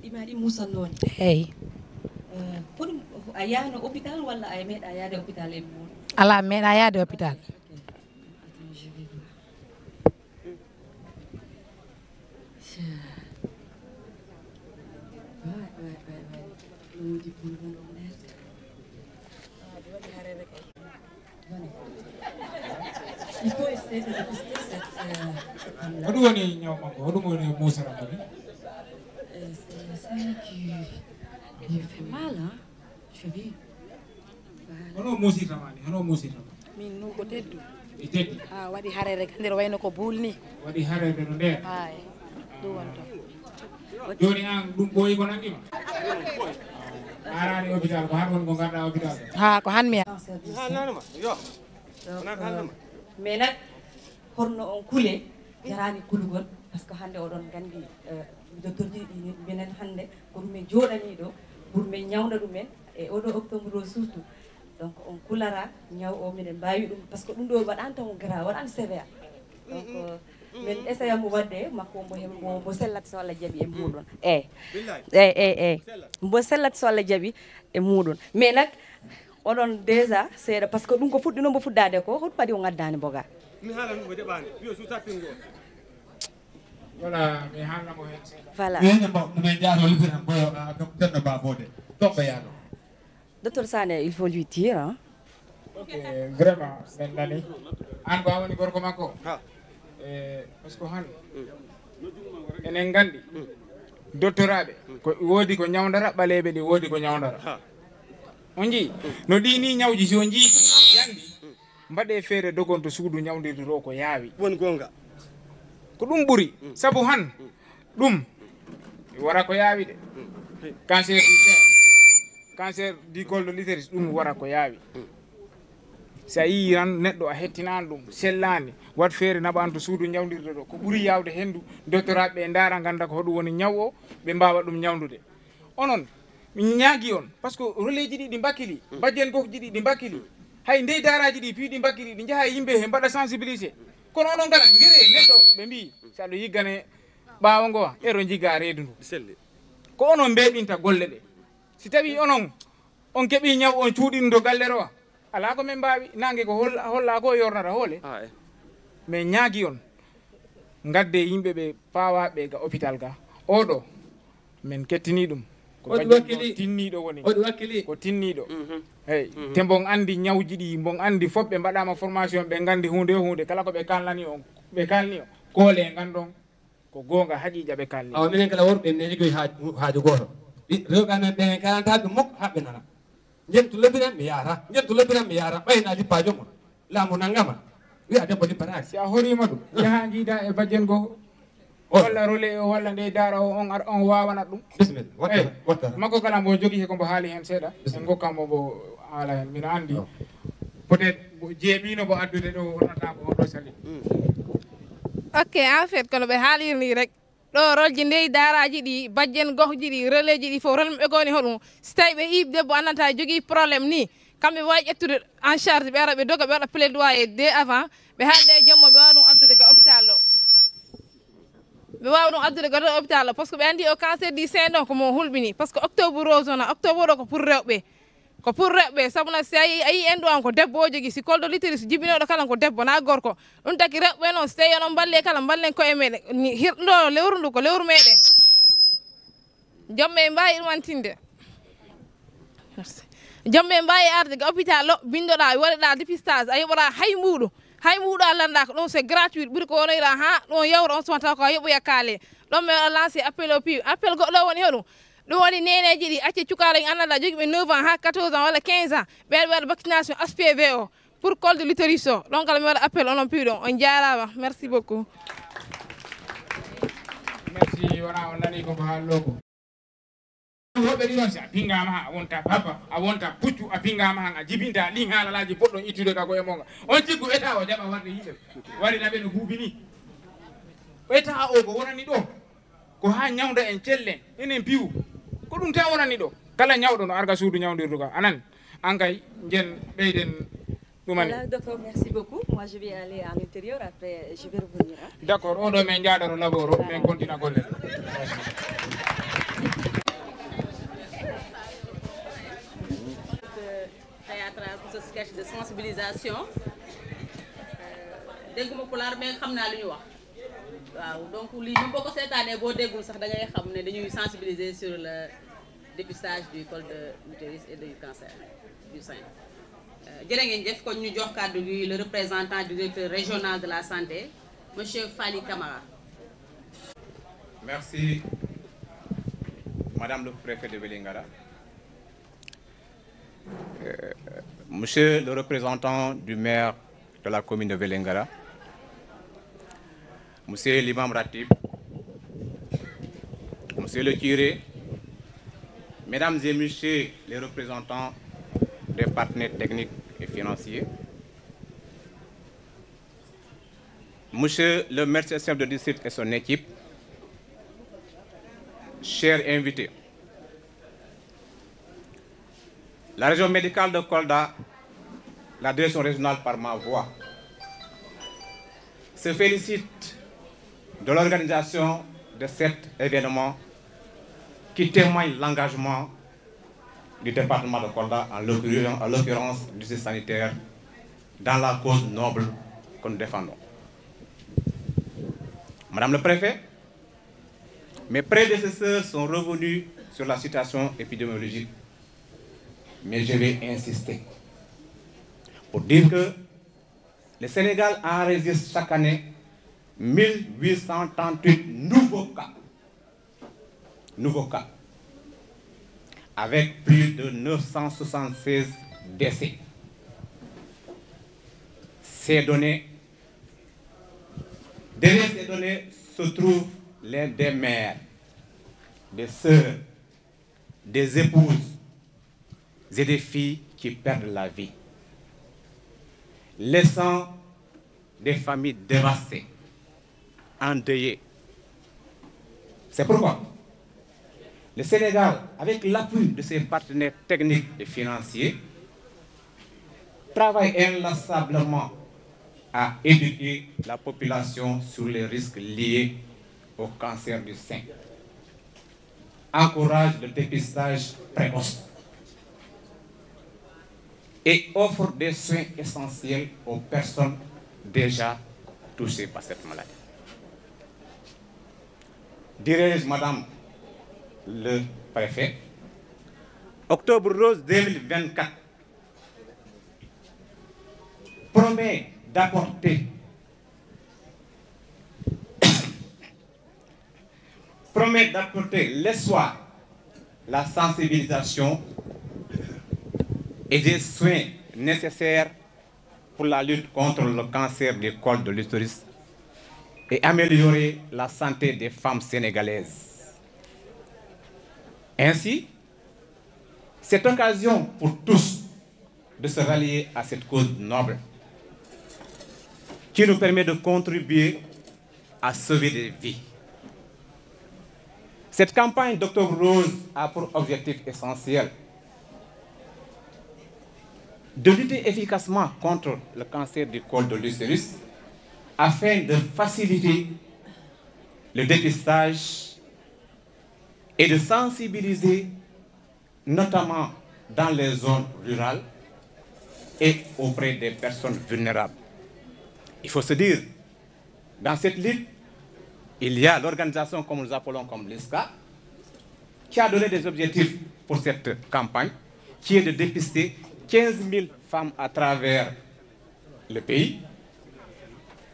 Imadi Musa non. Hey. Pour ayano hôpital wala ay med ayade hôpital e mon. Ala med ayade hôpital. Il faut essayer de dépister cette Odu woni nyawmango, odu woni Musa Ramani. C'est ça qui fait mal, hein? Je vis. Hono Musi Ramani, hono Musi Ramani. Min nu ko teddu. E teddi. Ah, wadi harere ka nder wayno ko bulni. Wadi harere no nder. Ay. Do wonto. Joni an dum boyi ko nandima. Arani hôpital ko han won ko garda hôpital. Ha ko han mi. Ha nanuma. Yo. Mais nak horno on kule jarani kulugol parce que hande odon gandi docteur ji benen hande ko dum e jodani do pour me nyawna dum en e odo octobre do surtout donc on kulara nyaw o minen bayi dum parce que dum do wadan tan gra wadan sévère donc men essaya mo wadde makko mo hembo mo sellat so Allah jabi e mudon mo sellat so Allah jabi e mudon mais nak odon déjà c'est parce que dum ko fuddino mo fuddade ko hot padi o ngaddani boga mi hala no debani bio su tapingo voilà mi hala mo hen voilà ni mo me jaaro lifiram boyo ko tanno ba bode to bayano docteur Sané il faut lui dire hein ok vraiment ben nani an ba woni gorko makko parce que han enen gandi doctorabe ko wodi ko nyawdara balebe di wodi ko nyawdara on ji no dini nyawji si on ji yandi mbade fere dogonto suudu nyawdirde ro ko yaawi won gonga ko dum buri sabu han dum wara ko yaawi de cancer du sein cancer du col de l'utérus dum wara ko yaawi sa yi ran neddo a hettinan dum sellani wat fere nabanto suudu nyawdirde ro ko buri yaawde hendu doctorabe be ndara ganda ko hodu woni nyawo be mbawa dum nyawdude onon mi ñaagi on parce que relais ji di bakili badjen gok ji di bakili hay ndey daraji di pi di bakili di jaha yimbe he mbada sensibiliser kono onon ngala ngere neddo be mbi sa do yigane baawo ngo ero jiga reedu ndu selle ko onon beedinta golle de si tawi onon on kebi nyaw on cuudin do gallero ala ko men baawi nange ko holla ko yornata hole mais ñaagi on ngadde yimbe be paawa be ga hôpital ga odo men kettini dum ko tinnido woni ko tinnido hey tembon andi nyawji di bon andi fobbe mbadama formation be gandi hunde kala ko be kalani on be kalni kole ngandon ko gonga hajija be kalni aw minen kala worbe ne jogi haaju goto rewbe men be kalanta be mok habbe nana jentu lebiran mi yara bayna di pajo mo lamu nangama wi ade bodi paraki si a horima dum jaha jida e bajen go walla role o walla ndey dara o on wawana dum bismillah watta makko kala mo jogi he ko mbo haali hen seeda en gokkamo bo ala hen mina andi peut-être jeemino bo addude do wonata ko do sali ok en fait kono be haalir ni rek do rolji ndey daraji di bajjen gohji di relais ji di fo rol be goni hodum si tay be ibde bo anata jogi problème ni kambe way ettude en charge be arabe doga be wada plaidoyer dès avant be haalde jammo be wadu addude ga hôpital do ɓe wawa ɗum addude goto hôpital par ce que ɓe andi o cancer du sein ɗon komo hulɓini par ce que octobre rose ona octobre ɗo ko pour rewɓe sabuna si a yi en ɗo an ko debbo o jogui si col de l'utérus jibinoɗo kala ko debbo na gorko ɗum taki rewɓe noon so tawi onon balle kala ballen koye meɗen hirɗo lewru ndu ko lewru meɗen jomme mbawi irmantinde jomme mbawi arde ga hôpital o bindoɗa waɗiɗa dépistage a yoɓora hay muɗum a landa ko ɗum c'est gratuit ɓuuri ko wonoyra ha ɗon yawra on sumata ko a yoɓoya kaale ɗon mi waɗa lancé appel au piw appel goɗɗo woni hoɗum ɗum woni neneji ɗi acce cukala en annada jogui ɓe 9 ans ha 14 ans walla 15 ans ɓeɗa waɗa vaccination HPV o pour col de l'utérus o ɗon kala mi waɗa appel onon piwɗon on jarama merci beaucoup merci wona on nani koko haallo ko woɓɓe ɗi noon si a pingama han a wonta papa a wonta puccu a pingama han a jibinta ɗin haalalaji poɗɗon ittude ka koye monga on cikku état o jaɓa warde yimɓe warinaɓe no buubi ni état o ko wonani ɗo ko ha ñawda en cellen enen piwu ko ɗum tan wonani ɗo kala ñawɗo no arga suudu ñawdirdu ka anan an kay jen ɓeyden ɗumani. Voilà, docteur, merci beaucoup. Moi, je vais aller à l'intérieur, après je vais revenir. D'accord, on doit men jaɗaro laboro men continue golle. Pour ce sketch de sensibilisation dégguma pulaar mais xam naa lu ñu wax waaw donc lii ñu boo ko seetaanee boo déggul sax da ngay xam ne dañuy sensibiliser sur le dépistage du col de l'utérus et du cancer du sein. jërë ngeen jëf kon ñu jox kàddu gi le représentant du directeur régional de la santé monsieur Fally Camara. Merci madame le préfet de Vélingara. Monsieur le représentant du maire de la commune de Vélingara, monsieur l'imam Ratib, monsieur le curé, mesdames et messieurs les représentants des partenaires techniques et financiers, monsieur le maire-chef de district et son équipe, chers invités, la région médicale de Kolda, la direction régionale par ma voix, se félicite de l'organisation de cet événement qui témoigne l'engagement du département de Kolda, en l'occurrence du système sanitaire, dans la cause noble que nous défendons. Madame le préfet, mes prédécesseurs sont revenus sur la situation épidémiologique, mais je vais insister pour dire que le Sénégal enregistre chaque année 1838 nouveaux cas, avec plus de 976 décès. Derrière ces données se trouvent des mères, des sœurs, des épouses et des filles qui perdent la vie, laissant des familles dévastées, endeuillées. C'est pourquoi le Sénégal, avec l'appui de ses partenaires techniques et financiers, travaille inlassablement à éduquer la population sur les risques liés au cancer du sein, encourage le dépistage précoce et offre des soins essentiels aux personnes déjà touchées par cette maladie. Dirais-je, Madame le Préfet, Octobre Rose 2024 promet d'apporter l'espoir, la sensibilisation et des soins nécessaires pour la lutte contre le cancer du col de l'utérus et améliorer la santé des femmes sénégalaises. Ainsi, cette occasion pour tous de se rallier à cette cause noble qui nous permet de contribuer à sauver des vies. Cette campagne d'Octobre Rose a pour objectif essentiel de lutter efficacement contre le cancer du col de l'utérus afin de faciliter le dépistage et de sensibiliser, notamment dans les zones rurales et auprès des personnes vulnérables. Il faut se dire, dans cette lutte, il y a l'organisation, comme nous appelons comme l'ISCA, qui a donné des objectifs pour cette campagne, qui est de dépister 15 000 femmes à travers le pays,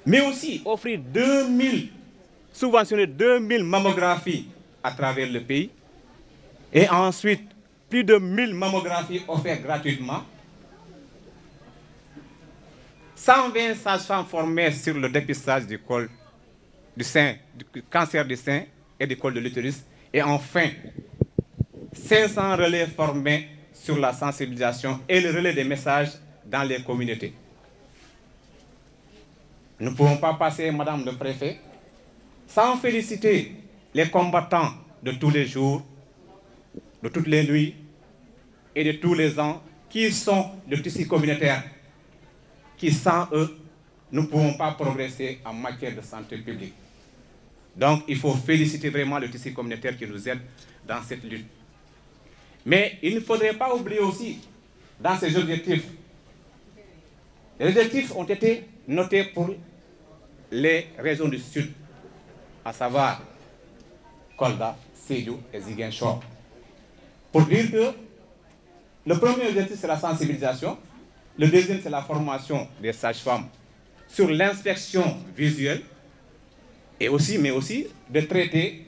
mais aussi offrir subventionner 2000 mammographies à travers le pays, et ensuite plus de 1000 mammographies offertes gratuitement, 120 sages-femmes formées sur le dépistage du col du sein, du cancer du sein et du col de l'utérus, et enfin 500 relais formés sur la sensibilisation et le relais des messages dans les communautés. Nous ne pouvons pas passer, Madame le Préfet, sans féliciter les combattants de tous les jours, de toutes les nuits et de tous les ans qui sont le tissu communautaire, qui sans eux, nous ne pouvons pas progresser en matière de santé publique. Donc il faut féliciter vraiment le tissu communautaire qui nous aide dans cette lutte. Mais il ne faudrait pas oublier aussi, dans ces objectifs, les objectifs ont été notés pour les régions du Sud, à savoir Kolda, Sédhiou et Ziguinchor. Pour dire que le premier objectif, c'est la sensibilisation. Le deuxième, c'est la formation des sages-femmes sur l'inspection visuelle, et aussi, mais aussi de traiter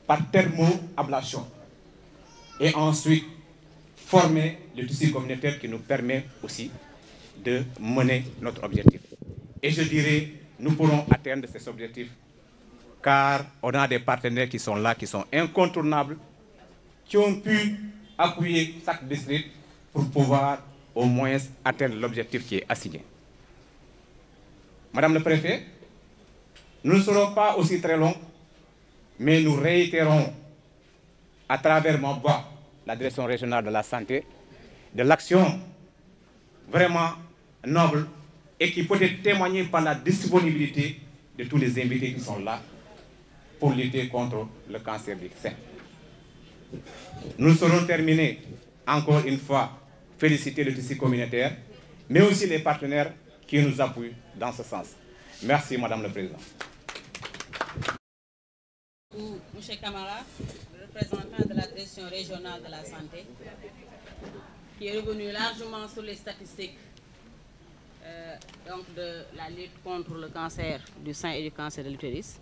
par thermoablation. Et ensuite, former le tissu communautaire qui nous permet aussi de mener notre objectif. Et je dirais, nous pourrons atteindre ces objectifs car on a des partenaires qui sont là, qui sont incontournables, qui ont pu appuyer chaque district pour pouvoir au moins atteindre l'objectif qui est assigné. Madame le Préfet, nous ne serons pas aussi très longs, mais nous réitérons à travers ma voix, la Direction régionale de la santé, de l'action vraiment noble et qui peut être témoignée par la disponibilité de tous les invités qui sont là pour lutter contre le cancer du sein. Nous serons terminés, encore une fois, féliciter le tissu communautaire, mais aussi les partenaires qui nous appuient dans ce sens. Merci, Madame le Président. Monsieur Kamara, le représentant de la Direction régionale de la santé, qui est revenu largement sur les statistiques donc de la lutte contre le cancer du sein et du cancer de l'utérus.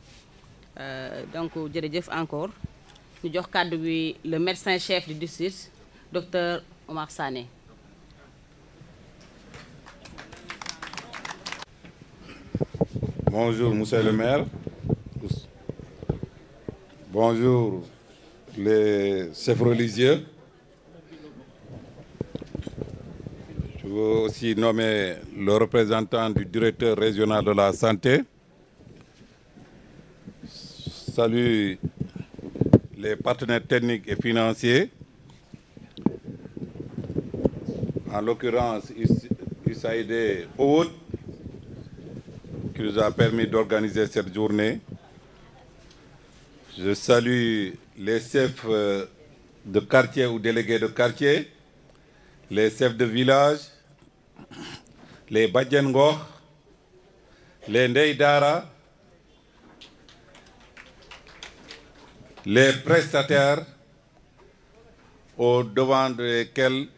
Donc, jërëjëf encore, ñu jox kàddu bi le médecin-chef du district, Dr Omar Sané. Bonjour, Monsieur le maire. Bonjour, les chefs religieux. Je veux aussi nommer le représentant du directeur régional de la santé. Salut les partenaires techniques et financiers. En l'occurrence, USAID Haute, qui nous a permis d'organiser cette journée. Je salue les chefs de quartier ou délégués de quartier, les chefs de village, les Badjengor, les Ndeydara, les prestataires, au devant desquels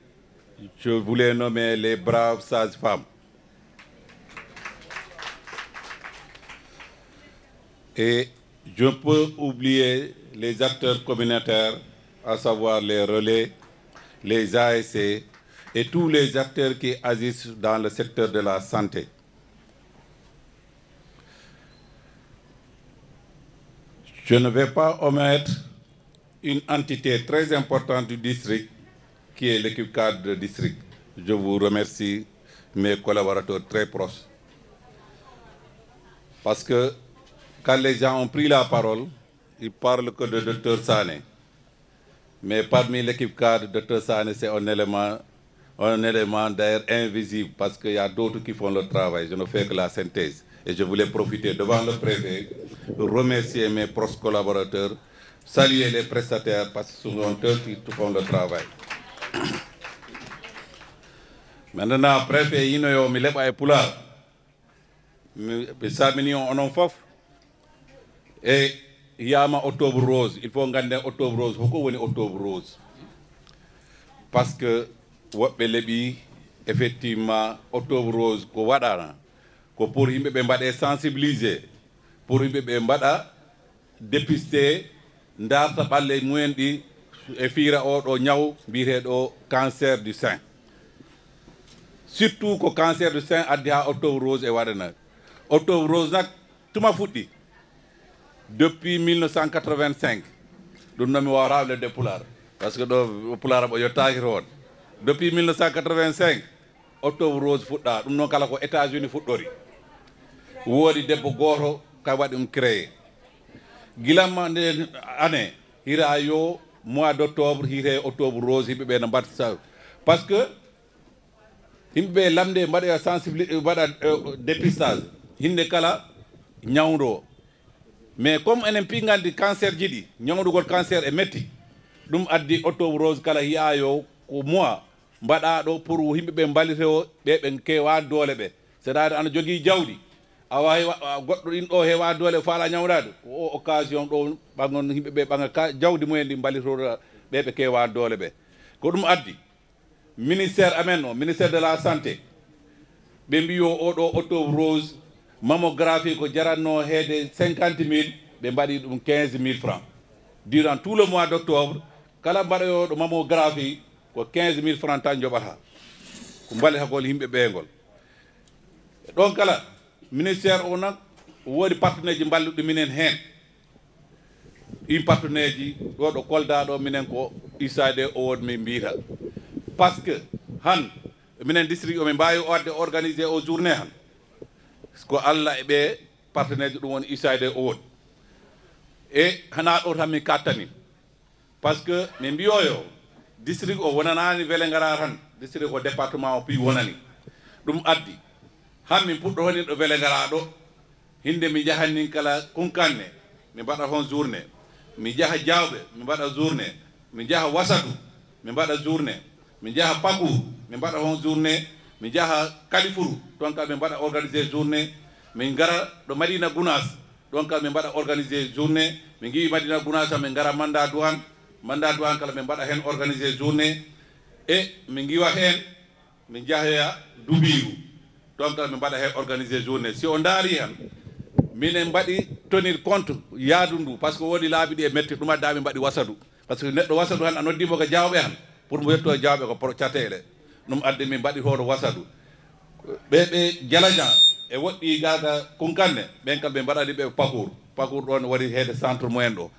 je voulais nommer les braves sages-femmes. Et je peux oublier les acteurs communautaires, à savoir les relais, les ASC et tous les acteurs qui agissent dans le secteur de la santé. Je ne vais pas omettre une entité très importante du district qui est l'équipe cadre de district. Je vous remercie, mes collaborateurs très proches. Parce que quand les gens ont pris la parole, ils parlent que de Dr Sané. Mais parmi l'équipe cadre, Dr Sané, c'est un élément d'ailleurs invisible parce qu'il y a d'autres qui font le travail. Je ne fais que la synthèse. Et je voulais profiter devant le préfet pour remercier mes proches collaborateurs, saluer les prestataires parce que ce sont eux qui font le travail. Maintenant, préfet, il y a un poulard. Ça on fof. Et il y a un octobre rose. Il faut garder octobre rose. Pourquoi on est octobre rose? Parce que, effectivement, octobre rose, pour sensibiliser, pour dépister, ndarta balle muendi e fiira oɗo ñaw mbiyeteɗo cancer du sein. Surtout ko cancer du sein addi ha octobre rose e waɗana. Octobre rose nak tuma fuɗɗi depuis 1985 ɗum nomi wawrawde de pular parce que ɗo pular o yettaki toon. Depuis 1985 octobre rose fuɗɗa ɗum noon kala ko États-Unis fuɗɗori. Woodi debbo goto ka waɗi ɗum créé. Gilamma nde année hira yo mois d'octobre hire octobre rose yimɓe ɓe no mbatta parce que yimɓe ɓe lamde mbaɗa sensibilité mbaɗa dépistage hinde kala ñawdo mais comme enen pingandi cancer jiɗi ñawdugol cancer e metti ɗum addi octobre rose kala hiya yo ko mois mbaɗaɗo pour yimɓe ɓe mballite o ɓe ɓe kewa doole ɓe c'est-à-dire ana jogui jawdi awa goɗɗo ɗin ɗo hewa doole faala ñawrade o occasion ɗo ɓagon yimɓe ɓe ɓaga jawdi mumen ndi mballitoɗo ɓe ɓe kewa doole ɓe ko ɗum addi ministère amen o ministère de la santé ɓe mbiyo oɗo octobre rose mammographie ko jaratno heede 50 000 ɓe mbaɗi ɗum 15 000 francs durant tout le mois d'octobre kala mbaɗoyoɗo mammographie ko 15 000 francs tan joɓata ko mballitagol yimɓe ɓeygol ɗon kala ministère o nak woodi partenaire ji balluɗo minen heen ɗin partenaire ji ɗo ɗo Kolda ɗo minen ko USAID o woni min mbiyata par ce que han minen district o min mbawi wadde organisé o journée han ko Allah e ɓe partenaire ji ɗum woni USAID o woni e hana ɗo tan min kattani par ce que min mbiyoyo district o wonanani Vélingara tan district ko département o pi wonani ɗum addi han min puɗɗo woni ɗo Vélingara ɗo hinde mi jahannin kala kunkanne mi mbaɗa hon journée mi jaha Diawɓe mi mbaɗa journée mi jaha Wasatu mi mbaɗa journée mi jaha Pakour mi mbaɗa hon journée mi jaha Kalifuru ɗon ka mi mbaɗa organisé journée min gara ɗo Madina Gounas ɗon ka mi mbaɗa organisé journée mi giwi Madina Gounas min gara Manda Douane kala min mbaɗa hen organisé journée e min giwa hen min jahaya Dubiru donc min mbaɗa hen organisé journée si on daari han minen mbaɗi tenir compte yaadu ndu par ce que woodi laabi ɗi e metti ɗum adda min mbaɗi wasadu par ce que neɗɗo wasadu han a noddimo ko Diawɓe han pour mo yetto Diawɓe ko cateɗe ɗum addi min mbaɗi hoto wasadu ɓe Jalajan e woɗɗi gaga kunkanne ɓen kam ɓe mbaɗani ɓe Pakour ɗon waɗi heede centre moyen ɗo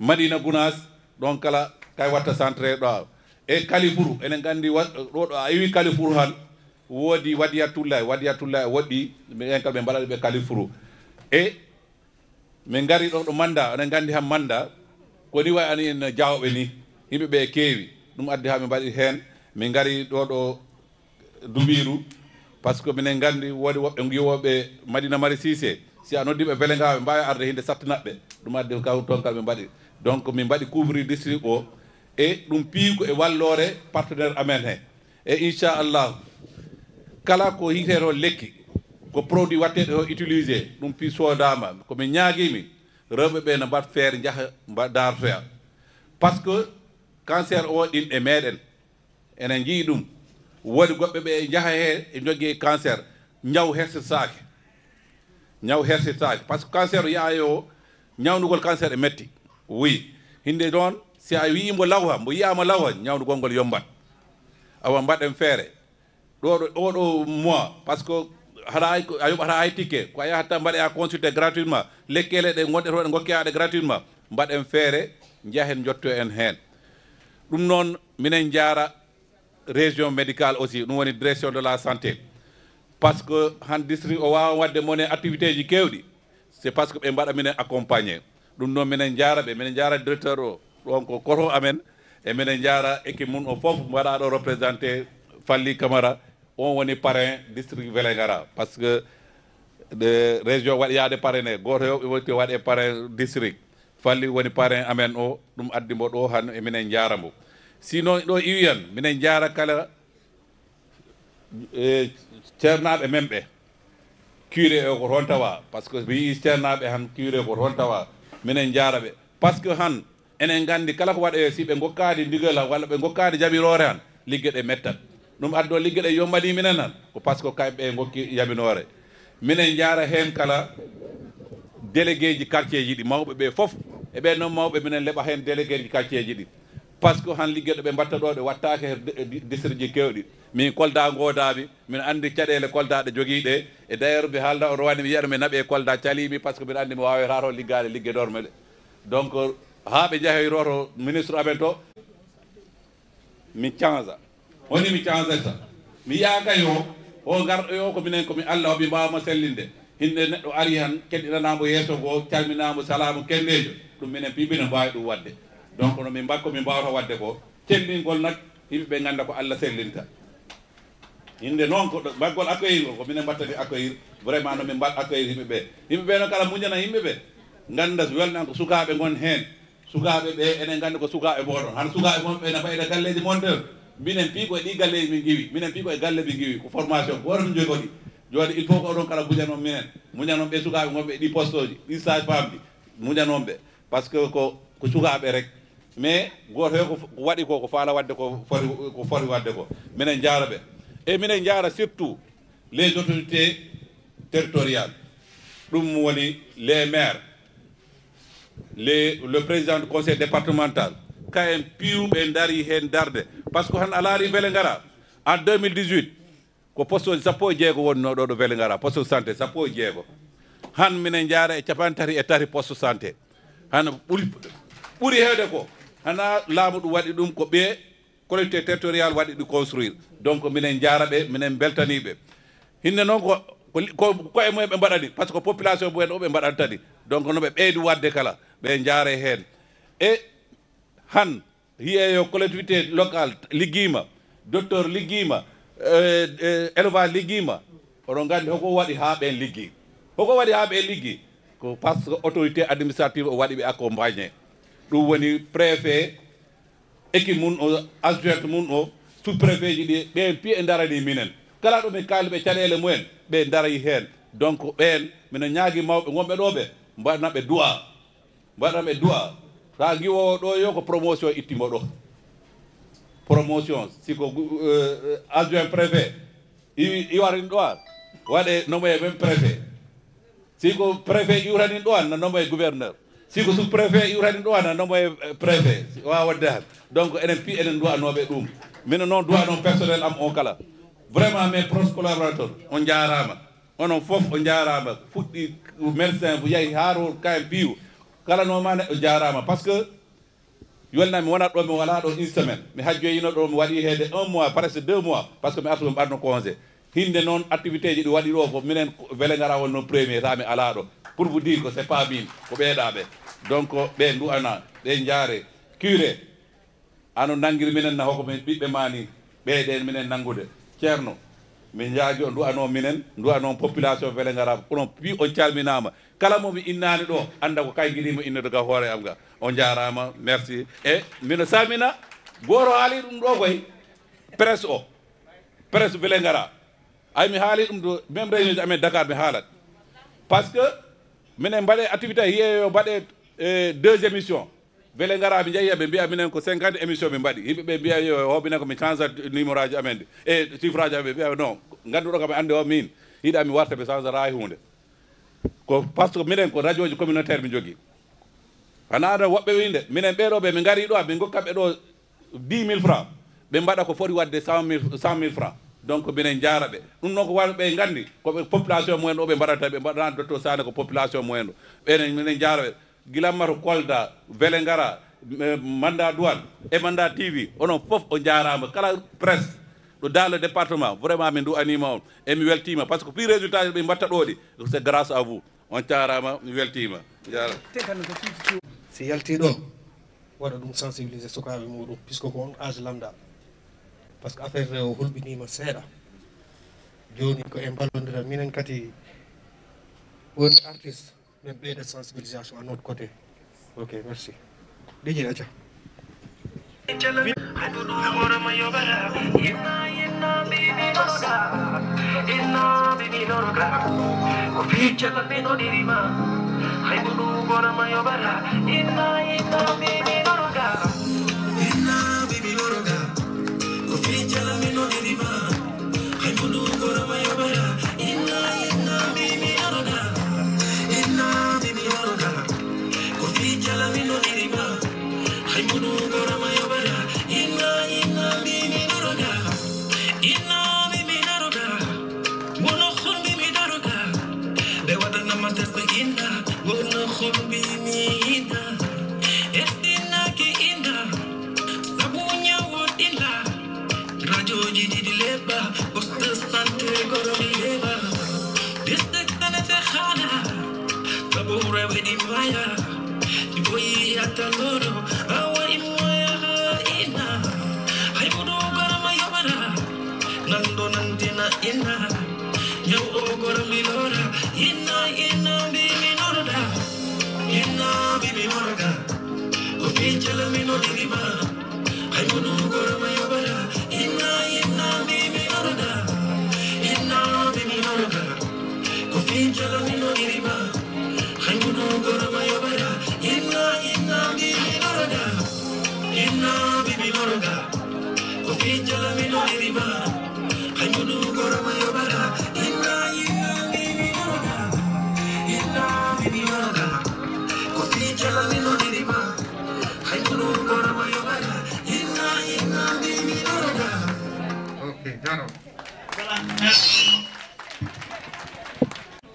Madina Gounas ɗon kala kay watta centre ɗo e Kalifuru enen gandi ɗo ɗo a yiwi Kalifuru han woodi Wadiya Tulla woɗɗi ɓen kam ɓe mbaɗani ɓe Kalifuru e min gari ɗo Manda onen gandi han Manda koni way ani en Diawɓe ni yimɓe ɓe keewi ɗum addi ha min mbaɗi hen min gari ɗo Dubiru par ce que minen gandi woodi woɓɓe giwoɓe Madina Mari Cissé si a noddiɓe Vélingara ɓe mbawi arde hinde sattanaɓɓe ɗum addi kaw toon kam ɓe mbaɗi donc min mbaɗi couvrir district o e ɗum piiko e wallore partenaire amen he e inchallahu kala ko hiteto lekki ko produit watteɗe o utilisé ɗum pi sodama komin ñaaguimi rewɓe ɓe no mbat feere jaaha dartoya par ce que cancer o ɗin e meɗen enen jii ɗum woodi goɓɓe ɓe jaaha he e jogui cancer ñaw hersitake par ce que cancer o yaayo ñawnugol cancer e metti oui hinde noon si a wiimo lawha mbo yiyama lawha ñawnugol ngol yombat awa mbaɗen feere oɗo mois par ce que a yoɓata hay ticket ko a yahatta mbaɗa consulté gratuitement lekkele ɗe gonɗe to ɗe gokkeyaɗe gratuitement mbaɗen feere jahen jotto en hen ɗum noon minen jaara région médicale aussi ɗum woni direction de la santé par ce que han district o wawa wadde mone activité ji kewɗi c'est parce que ɓe mbaɗa minen accompagné ɗum noon minen jaara ɓe minen jaara directeur o ɗon ko koto amen e minen jaara équipe mum o foof mbaɗa ɗo représenté Falli Camara on woni parrain district Vélingara par ce que de région waɗi yaade parrain goto yo woti waɗe parrain district falli woni parrain amen o ɗum addi mbo ɗo han e minen jaaramo sinon ɗo iwiyan minen jaara kala ceernaɓe men ɓe curé o ko toon tawa par ce que mi yii ceernaɓe han curé ko toon tawa minen jaara ɓe par ce que han enen gandi kala ko waɗe si ɓe gokkadi ndigal han walla ɓe gokkadi jaɓirore han ligge ɗe mettat ɗum addo ligge ɗe yommani minen han ko par ce que kamɓe gokki yaminore minen jaara hen kala délégué ji quartier ji ɗi mawɓe ɓe foof e ɓe noon mawɓe minen leɓa hen délégué ji quartier ji ɗi par ce que han ligge ɗo ɓe mbatta ɗo ɗe wattake district ji kewɗi min Kolda godaɓe min andi caɗele Kolda ɗe joguiɗe e d' ailleurs mi haalda on rowani mi yiyata mi naɓe Kolda calimi par ce que mbiɗa andi mi wawata to liggade liggue dorme ɗe donc ha ɓe jaahoyro to ministre amen to mi canza woni mi canzata mi yaaka yo o garɗo yo ko minen komi Allah omi mbawma sellinde hinde neɗɗo ari han keɗɗinanamo yeeso go calminamo salamu kennejo ɗum minen pibino mbawi ɗum wadde donc no min mbakko min mbawata wadde ko cellingol nak yimɓeɓe ganda ko Allah sellinta hinde noon ko mbaggol accueillir ko minen mbattati accueillir vraiment no min mbaɗ accueillir yimɓeɓe no kala muñana yimɓeɓe ganda welnan ko sukaɓe gon hen sukaɓe ɓe enen ganda ko sukaɓe moɗon han sukaɓe monɓe ne ɓayda galleji mon ɗen minen piiko e ɗi galleji min giwi minen piiko e galle min giwi ko formation ko woto min jogori joni il faut ko oɗon kala muñanon minen muñanon ɓe sukaɓe gonɓe ɗi poste oji ɗi sage femme ɗi muñanon ɓe par ce que ko sukaɓe rek mais goto he ko waɗi ko faala wadde ko foti wadde ko minen jaara ɓe et minen jaara surtout les autorités territoriales ɗum woni les maires le président du conseil départemental kayen piiwɓe daari hen darde par ce que han a laari Vélingara en 2018 ko poste oji sappo e jeego wonno ɗo ɗo Vélingara poste de santé sappo e jeego han minen jaara e capantati e tati poste santé han ɓuuri hewde ko hana laamu ɗum waɗi ɗum ko ɓe collectivité territorial waɗi ɗi construire donc minen jaara ɓe minen beltaniɓe hinde noon ko koye mumen ɓe mbaɗani par ce que population mumen o ɓe mbaɗan tadi donc no ɓe ɓeydi wadde kala ɓe jaare hen e han hiyeyo collectivité locale ligguima docteur ligguima élevage ligguima oɗon gandi hoko waɗi ha ɓen liggi hoko waɗi ha ɓen liggi ko par ce que autorité administrative o waɗi ɓe accompagné ɗum woni préfet équipe mum o adjointe mum o sous préfet ji ɗi ɓen piye darani minen kala ɗo min kaali ɓe caɗele mumen ɓe darayi hen donc ɓen mino ñaagui mawɓe gonɓe ɗo ɓe mbaɗanaɓe du'a mbaɗanaɓe du'a sa giwowo ɗo yo ko promotion ittimo ɗo promotion siko adjoint préfet iwarin ɗo an waɗe nomoye même préfet siko préfet iwranin ɗo an no nomoye gouverneur siko sous préfet iwranin ɗo an no nomoye préfet wawa wadde han donc enen pi enen du'anoɓe ɗum mino noon du'a noon personnel am on kala vraiment mes proches collaborateurs on jarama onon foof o jarama fuɗɗi médecin mo yahi haaro kayen piiw kala noma neɗɗo jarama par ce que yolnami wonat ɗo mi wala ɗo une semaine mi hajjoyino ɗo mi waɗi heede 1 mois presque 2 mois par ce que mi artu mi ɓarno congé hinde noon activité ji ɗi waɗi ɗo ko minen Vélingara wonno premier ta mi ala ɗo pour vous dire que c'est pas min ko ɓeeɗaɓe donc ɓe du'ana ɓe jaare curé ano nanguiri minen na hoko min ɓiɓɓe mani ɓeeɗen minen nangude ceerno min jaagi o du'ano minen du'ano population Vélingara kono pi on calminama kala momi innani ɗo anda ko kay guiɗimo innude ga hoore am ga on jarama merci e mino salmina goto haali ɗum ɗo koy presse o presse Vélingara ay mi haali ɗum ɗo même réunion amen Dakar mi haalat par ce que minen mbaɗe activité hiyeyo mbaɗe 2 émissions Vélingara mi jeeyi ɓe mbiya minen ko 50 émission mi mbaɗi yimɓeɓe mbiya yo hoɓinen ko mi change numéro aji amen de e chiffre aji amen mbiya non ganduɗo kam ande o min yiɗa mi warta ɓe change ra hunde ko par ce que minen ko radio ji communautaire mi jogui hana ada woɓɓe winde minen ɓeɗoɓe mi gari ɗo min gokkaɓe ɗo 10 000 francs ɓe mbaɗa ko foti wadde 100 000 francs donc minen jaara ɓe ɗum noon ko waɗa ɓe gandi koɓe population mumen ɗo ɓe mbaɗata ɓe mbaɗana docteur Sané ko population mumen ɗo ɓenen minen jaara ɓe guilamma to Kolda Vélingara Manda Douane e Manda TV onon foof o jarama kala presse ɗo dans le département vraiment min du'anima on e mi weltima par ce que puis résultat ɓe mbatta ɗo ɗi c'est grâce à vous on jarama mi weltima jarama si yalti ɗon waɗa ɗum sensibiliser sukaɓe muɗum puisque ko on âge lambda par ce que affaire o hulɓinima seeɗa joni ko e ballodira minen kadi un artiste, même de sensibilisation à notre côté. Ok, merci. DJ Acha.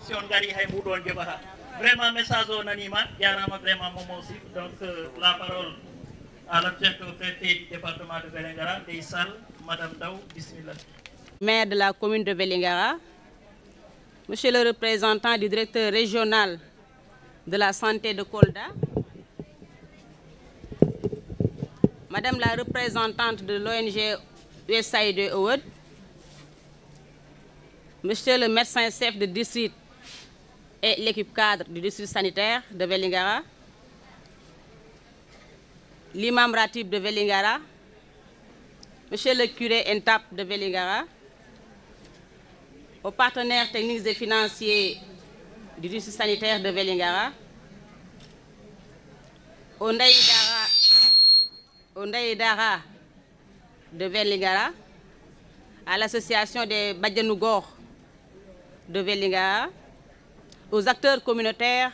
Si on gari hay mudon jebata vraiment message o nanima jarama vraiment momo aussi donc la parole à l'adjointe au préfet du département de Vélingara Deysal madame Daw bismillah. Maire de la commune de Vélingara, monsieur le représentant du directeur régional de la santé de Kolda, madame la représentante de l'ONG USAID Award, monsieur le médecin-chef de district et l'équipe cadre du district sanitaire de Vélingara, l'imam ratib de Vélingara, monsieur le curé Entap de Vélingara, aux partenaires techniques et financiers du district sanitaire de Vélingara, au Ndaïdara de Vélingara, à l'association des Badjanougor de Vélingara, aux acteurs communautaires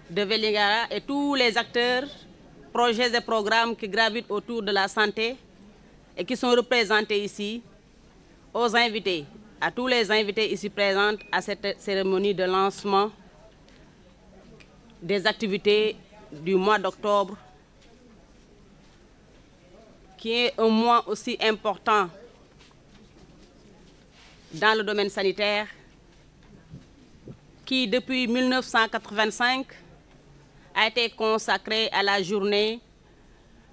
de Vélingara et tous les acteurs, projets et programmes qui gravitent autour de la santé et qui sont représentés ici, aux invités, à tous les invités ici présents à cette cérémonie de lancement des activités du mois d'octobre, qui est un mois aussi important dans le domaine sanitaire, qui depuis 1985 a été consacré à la journée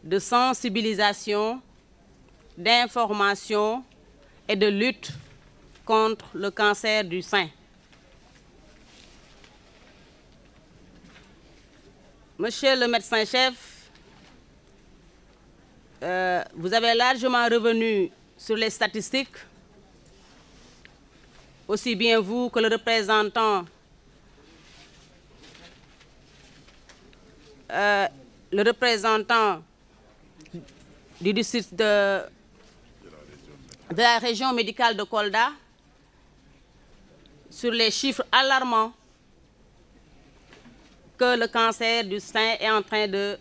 de sensibilisation, d'information et de lutte contre le cancer du sein. Monsieur le médecin-chef, vous avez largement revenu sur les statistiques, aussi bien vous que le représentant du district de la région médicale de Kolda, sur les chiffres alarmants que le cancer du sein est en train de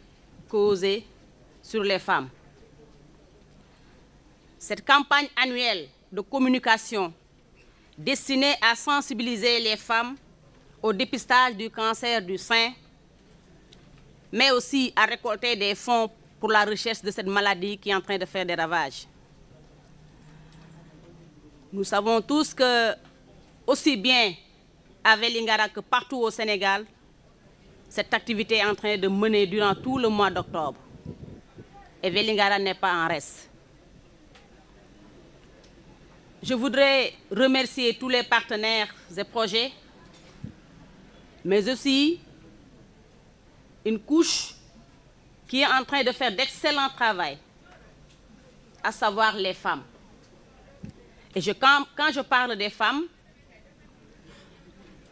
causer sur les femmes. Cette campagne annuelle de communication destinée à sensibiliser les femmes au dépistage du cancer du sein, mais aussi à récolter des fonds pour la recherche de cette maladie qui est en train de faire des ravages. Nous savons tous que, aussi bien à Vélingara que partout au Sénégal, cette activité est en train de mener durant tout le mois d'octobre. Et Vélingara n'est pas en reste. Je voudrais remercier tous les partenaires et projets mais aussi une couche qui est en train de faire d'excellent travail, à savoir les femmes. Et quand je parle des femmes,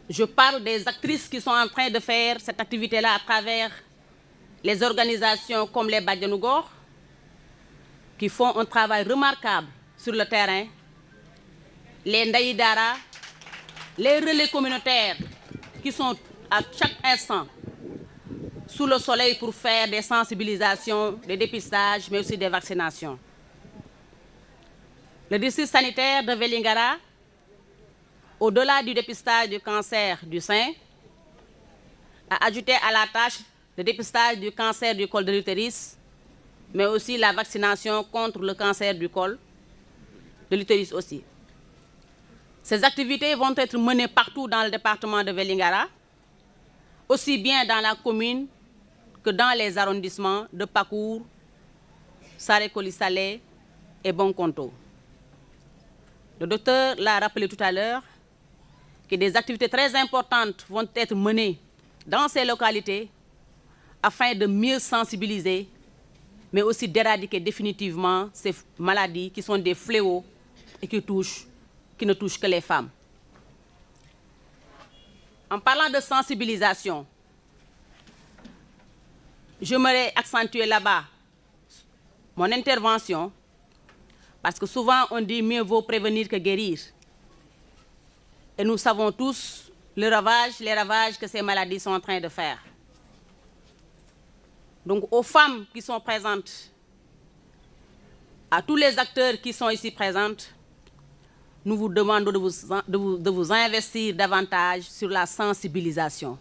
je parle des actrices qui sont en train de faire cette activité-là à travers les organisations comme les Badjanougor, qui font un travail remarquable sur le terrain, les Ndaïdara, les relais communautaires qui sont à chaque instant sous le soleil pour faire des sensibilisations, des dépistages, mais aussi des vaccinations. Le district sanitaire de Vélingara, au-delà du dépistage du cancer du sein, a ajouté à la tâche le dépistage du cancer du col de l'utérus, mais aussi la vaccination contre le cancer du col de l'utérus aussi. Ces activités vont être menées partout dans le département de Vélingara, aussi bien dans la commune que dans les arrondissements de Pakour, Saré-Koli-Salé et Bonkonto. Le docteur l'a rappelé tout à l'heure que des activités très importantes vont être menées dans ces localités afin de mieux sensibiliser, mais aussi d'éradiquer définitivement ces maladies qui sont des fléaux et qui ne touchent que les femmes. En parlant de sensibilisation, j'aimerais accentuer là-bas mon intervention parce que souvent on dit mieux vaut prévenir que guérir. Et nous savons tous les ravages que ces maladies sont en train de faire. Donc aux femmes qui sont présentes, à tous les acteurs qui sont ici présents, nous vous demandons de vous investir davantage sur la sensibilisation,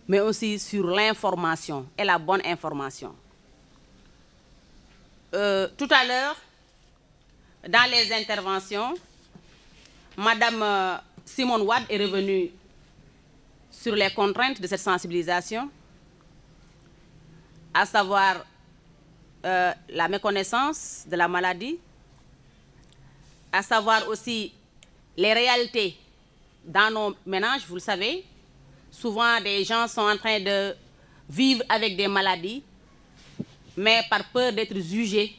mais aussi sur l'information et la bonne information. Tout à l'heure, dans les interventions, Madame Simone Wade est revenue sur les contraintes de cette sensibilisation, à savoir la méconnaissance de la maladie, à savoir aussi les réalités dans nos ménages. Vous le savez, souvent des gens sont en train de vivre avec des maladies, mais par peur d'être jugés,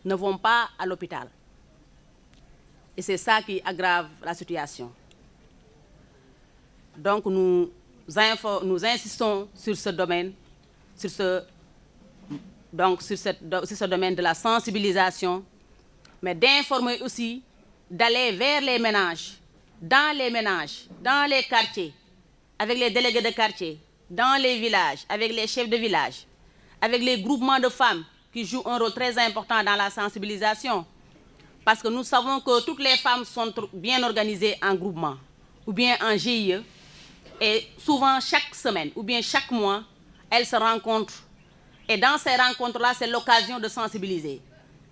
ne vont pas à l'hôpital. Et c'est ça qui aggrave la situation. Donc nous insistons sur ce domaine, sur ce domaine de la sensibilisation, mais d'informer aussi, d'aller vers les ménages, dans les quartiers, avec les délégués de quartier, dans les villages, avec les chefs de village, avec les groupements de femmes qui jouent un rôle très important dans la sensibilisation. Parce que nous savons que toutes les femmes sont bien organisées en groupement ou bien en GIE. Et souvent, chaque semaine ou bien chaque mois, elles se rencontrent. Et dans ces rencontres-là, c'est l'occasion de sensibiliser.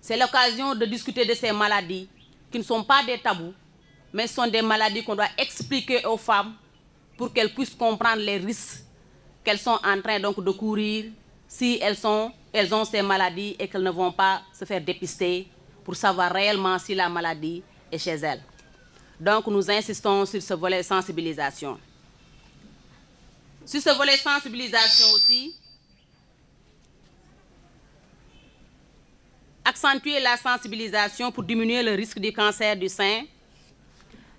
C'est l'occasion de discuter de ces maladies qui ne sont pas des tabous, mais sont des maladies qu'on doit expliquer aux femmes pour qu'elles puissent comprendre les risques qu'elles sont en train donc de courir si elles ont ces maladies et qu'elles ne vont pas se faire dépister pour savoir réellement si la maladie est chez elles. Donc nous insistons sur ce volet sensibilisation. Sur ce volet sensibilisation aussi, accentuer la sensibilisation pour diminuer le risque du cancer du sein.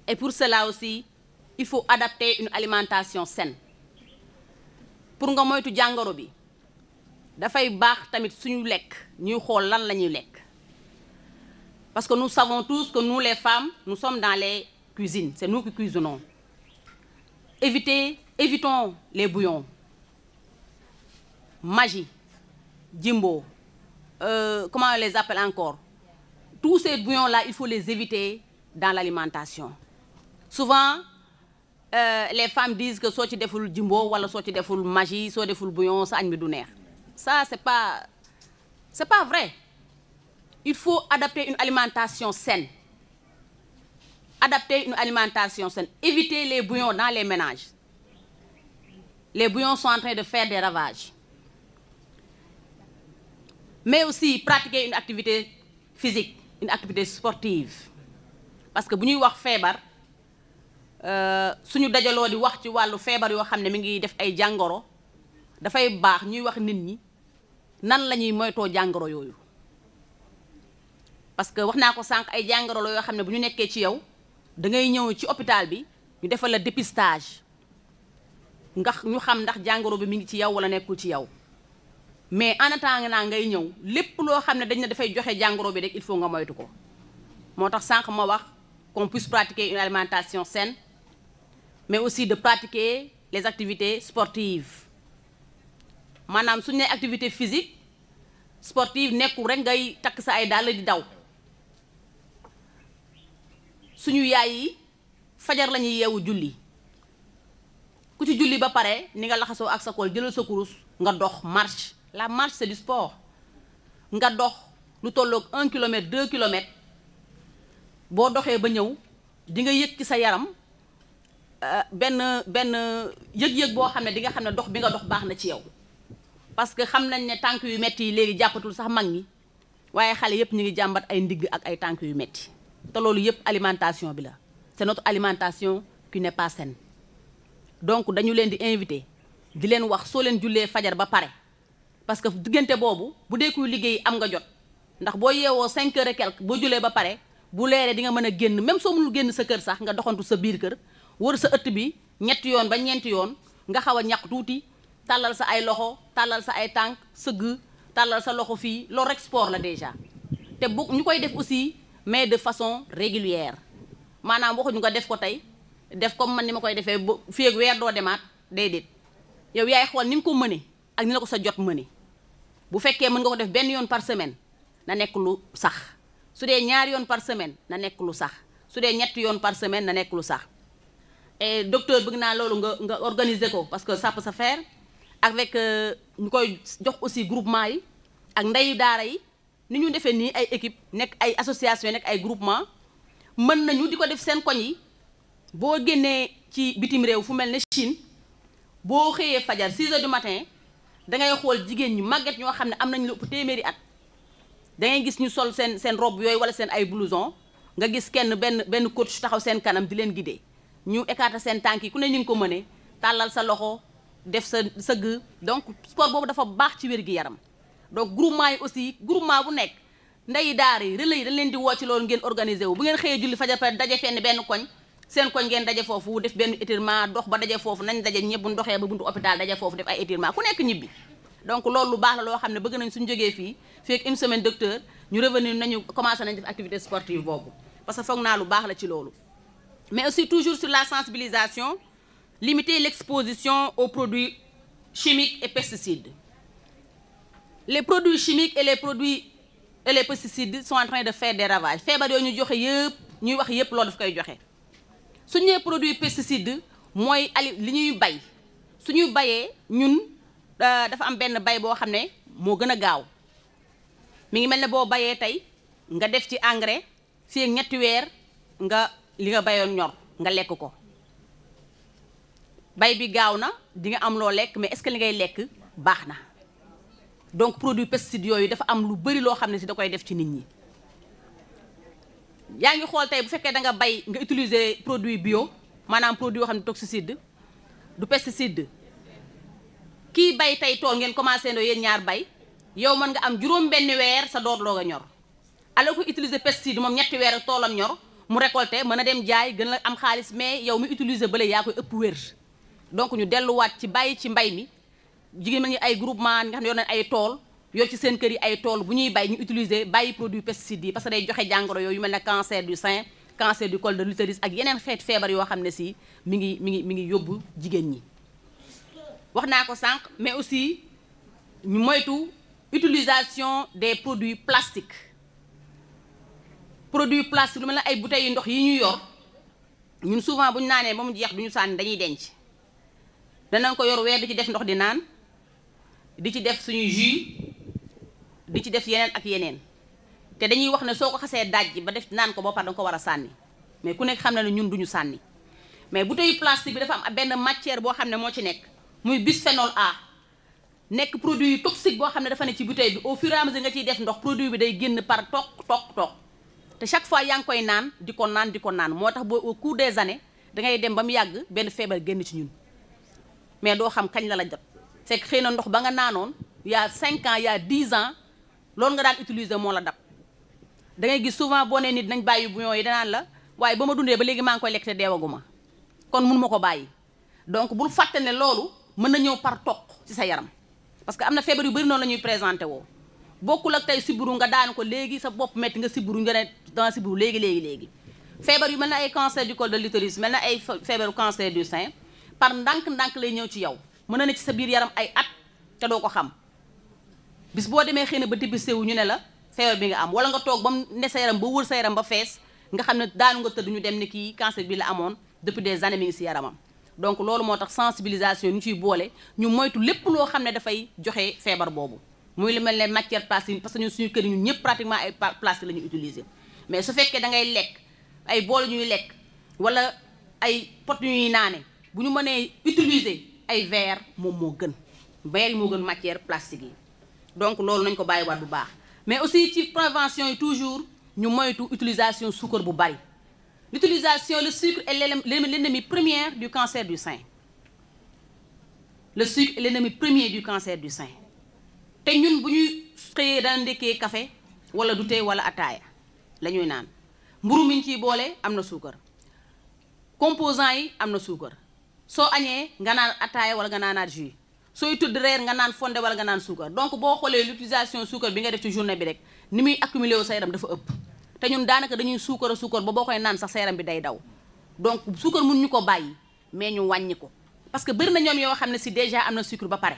Et pour cela aussi, il faut adapter une alimentation saine. Pour nga moytu jangoro bi, dafay baax tamit suñu lekk ñuy xool lan la ñuy lekk. Parce que nous savons tous que nous les femmes, nous sommes dans les cuisines, c'est nous qui cuisinons. Évitons les bouillons, magie, jimbo, comment on les appelle encore. Tous ces bouillons-là, il faut les éviter dans l'alimentation. Souvent, les femmes disent que soit tu défoules jimbo, ou soit tu défoules magie, soit tu défoules bouillon, ça ne me donne rien. Ça, c'est pas vrai. Il faut adapter une alimentation saine. Adapter une alimentation saine. Éviter les bouillons dans les ménages. Les bouillons sont en train de faire des ravages. Mais aussi pratiquer une activité physique, une activité sportive. Parce que si nous avons fait, suñu dajaloo di wax ci wàllu feebar yoo xam ne mi ngi def ay jàngoro dafay baax ñuy wax nit ñi nan la ñuy moytoo jàngoro yooyu parce que wax naa ko sànq ay jàngoro la yoo xam ne bu ñu nekkee ci yow da ngay ñëw ci hôpital bi ñu defal la dépistage ndax ñu xam ndax jàngoro bi mi ngi ci yow wala nekkul ci yow mais en attendant naa ngay ñëw lépp loo xam ne dañ ne dafay joxe jàngoro bi rek il faut nga moytu ko moo tax sànq ma wax qu'on puisse pratiquer une alimentation saine mais aussi de pratiquer les activités sportives maanaam suñu nee activité physique sportive nekkul rek ngay takk sa ay dàll di daw suñu yaay yi fajar la ñuy yeewu julli ku ci julli ba pare ni nga laxasoo ak sa kool jëlal sa kurus nga dox marche la marche c'est du sport nga dox lu tolloog 1 kilomètre 2 kilomètres boo doxee ba ñëw di nga yëg ci sa yaram benn yëg-yëg boo xam ne di nga xam ne dox bi nga dox baax na ci yow parce que xam nañ ne tànk yu metti yi léegi jàppatul sax mag ñi waaye xale yëpp ñu ngi jàmbat ay ndigg ak ay tànk yu metti te loolu yëpp alimentation bi la c'est notre alimentation qui n'est pas saine donc dañu leen di inviter di leen wax soo leen jullee fajar ba pare parce que diggante boobu bu dee kuy liggéey am nga jot ndax boo yeewoo 5 heures et quelque boo jullee ba pare bu leeree di nga mën a génn même soo mënul génn sa kër sax nga doxantu sa biir kër wër sa ëtt bi ñetti yoon ba ñeenti yoon nga xaw a ñaq tuuti tàllal sa ay loxo tàllal sa ay tànk sëgg tàllal sa loxo fii loolu rek sport la déjà te bu ñu koy def aussi mais de façon régulière maanaam waxuñu nga def ko tey def comme man ni ma koy defee ba fii ak weer doo demaat déedéet yow yaay xool ni nga ko mëne ak ni la ko sa jot mëne bu fekkee mën nga ko def benn yoon par semaine na nekk lu sax su dee 2 yoon par semaine na nekk lu sax su dee 3 yoon par semaine na nekk lu sax et docteur bëgg naa loolu nga organiser ko parce que ça peut se faire avec ñu koy jox aussi groupement yi ak ndeyu daara yi ni ñu defee nii ay équipe nekk ay association nekk ay groupement mën nañu di ko def seen koñ yi boo génnee ci bitim réew fu mel ne Chine boo xëyee fajar 6 heures du matin da ngay xool jigéen ñi màgget ñoo xam ne am nañu lu ëpp téeméeri at da ngay gis ñu sol seen robe yooyu wala seen ay blouson nga gis benn coach taxaw seen kanam di leen guider ñu écarter seen tànk yi ku ne ñu ngi ko mëne tàllal sa loxo def sa sëgg donc sport boobu dafa baax ci wér-gi-yaram donc groupement yi aussi groupement bu nekk ndeyi daara yi relais yi dañ leen di woo ci loolu ngeen organiser wu bu ngeen xëyee julli fajar pare daje fenn benn koñ seen koñ ngeen daje foofu def benn étirement dox ba daje foofu nañ daje ñëpp bu doxee ba buntu hôpital daje foofu def ay étirement ku nekk ñibbi donc loolu lu baax la loo xam ne bëgg nañ suñu jógee fii ak une semaine docteur ñu revenir nañu commencé nañ def activité sportive boobu parce que foog naa lu baax la ci loolu mais aussi toujours sur la sensibilisation limiter l'exposition aux produits chimiques et pesticides les produits chimiques et les pesticides sont en train de faire des ravages feebar yooyu ñu joxe yëpp ñuy wax yëpp loolu daf koy joxe suñu nee produit pesticide mooy li ñuy bay suñuy bayee ñun dafa am benn bay boo xam ne moo gën a gaaw mi ngi mel ne boo bayee tey nga def ci engrais fii ak 3 weer nga li nga bayoon ñor nga lekk ko bay bi gaaw na di nga am loo lekk mais est-ce que li ngay lekk baax na donc produit pesticide yooyu dafa am lu bari loo xam ne si da koy def ci nit ñi yaa ngi xool tey bu fekkee da nga bay nga utiliser produit bio maanaam produit yoo xam ne toxicide du pesticide kii bay tey tool ngeen commencé ndoo yéen ñaar bay yow mën nga am juróom benn weer sa door loo nga ñor alors que utiliser pesticide moom 3 weer toolam ñor mu récolter mën a dem jaay gën la am xaalis mais yow mi utiliser bële yaa koy ëpp wér donc ñu delluwaat ci bàyyi ci mbay mi jigéen ma ngi ay groupement nga xam ne yor nañ ay tool yor ci seen kër yi ay tool bu ñuy bay ñu utiliser bàyyi produit pesticide yi parce que day joxe jàngoro yooyu yu mel ne cancer du sein cancer du col de l'utérus ak yeneen xeet feebar yoo xam ne si mi ngi yóbbu jigéen ñi wax naa ko sànq mais aussi ñu moytu utilisation des produits plastiques lu mel ne ay bouteilles yu ndox yi ñu yor ñun souvent bu ñu naanee ba mu jeex du ñu sànni dañuy denc danañ ko yor weer di ci def ndox di naan di ci def suñu jus di ci def yeneen ak yeneen te dañuy wax ne soo ko xasee dajji ba def naan ko ba pare danga ko war a sànni mais ku nekk xam na ne ñun duñu sànni mais bouteille plastique bi dafa am benn matière boo xam ne moo ci nekk muy bisphénol A nekk produit toxique boo xam ne dafa ne ci bouteille bi au fur et à mesure nga ciy def ndox produit bi day génn par toq te chaque fois yaa ngi koy naan di ko naan moo tax boo au cours des années dangay dem ba mu yàgg benn feebar génn ci ñun mais doo xam kañ la jot fekk xëy na ndox ba nga naanoon il y a 5 ans il y a 10 ans loolu nga daan utiliser moo la dab da ngay gis souvent boo nee nit nañ bàyyi bouillon yi danaan la waaye ba ma dundee ba léegi maa ngi koy lekk te deewaguma kon mun ma ko bàyyi donc bul fàtte ne loolu mën na ñëw par toq ci sa yaram parce que am na feebar yu bëri noonu la ñuy présenté woo bokkul ak tey sibiru nga daan ko léegi sa bopp métti nga sibiru nga ne danga sibiru léegi feebar yu mel na ay cancer du col de l'utérus mel na ay feebaru cancer du sein par ndànk-ndànk lay ñëw ci yow mën na ne ci sa biir yaram ay at te doo ko xam bis boo demee xëy na ba dépisté wu ñu ne la feebar bi nga am wala nga toog ba mu ne sa yaram ba wër sa yaram ba fees nga xam ne daanu nga tëdd ñu dem ne kii cancer bi la amoon depuis des années mi ngi si yaramam donc loolu moo tax sensibilisation ñu ciy boole ñu moytu lépp loo xam ne dafay joxe feebar boobu muy lu mel ne matière plastique parce que ñun suñu kër yi ñun ñëpp pratiquement ay plastique la ñuy utiliser mais su fekkee da ngay lekk ay bool ñuy lekk wala ay pot ñuy naane bu ñu mënee utiliser ay verre moom moo gën verre yi moo gën matière plastique yi donc loolu nañ ko bàyyiwaat bu baax mais aussi ci prévention yi toujours ñu moytu utilisation suukar bu bari l'utilisation le sucre est l'ennemi premier du cancer du sein le sucre est l'ennemi premier du cancer du sein te ñun bu ñuy xëyee dana ndekkee café wala du thé wala ataaya la ñuy naan mburu mi ñu ciy boole am na suukar composants yi am na suukar soo añee nga naan ataaya wala nga naanaat jus sooy tudd reer nga naan fonde wala nga naan suukar donc boo xoolee l'utilisation suukar bi nga def ci journée bi rek ni muy accumulé wu sa yaram dafa ëpp te ñun daanaka dañuy suukar ba boo koy naan sax sa yaram bi day daw donc suukar mun ñu ko bàyyi mais ñu wàññi ko parce que bëri na ñoom yoo xam ne si déjà am na sucre ba pare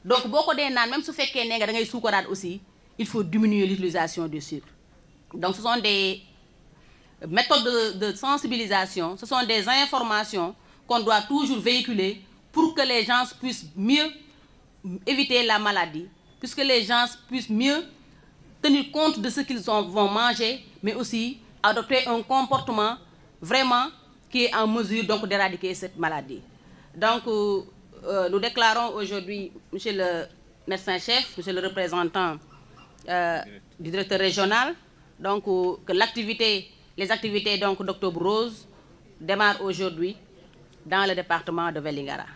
donc boo ko dee naan même su fekkee nee nga da ngay suukaraat aussi il faut diminuer l'utilisation du sucre donc ce sont des méthodes de sensibilisation ce sont des informations qu'on doit toujours véhiculer pour que les gens puissent mieux éviter la maladie puisque les gens puissent mieux tenir compte de ce qu'ils vont manger mais aussi adopter un comportement vraiment qui est en mesure donc d'éradiquer cette maladie. Donc nous déclarons aujourd'hui, monsieur le médecin-chef, monsieur le représentant du directeur régional, donc que les activités donc d'Octobre Rose démarrent aujourd'hui dans le département de Vélingara.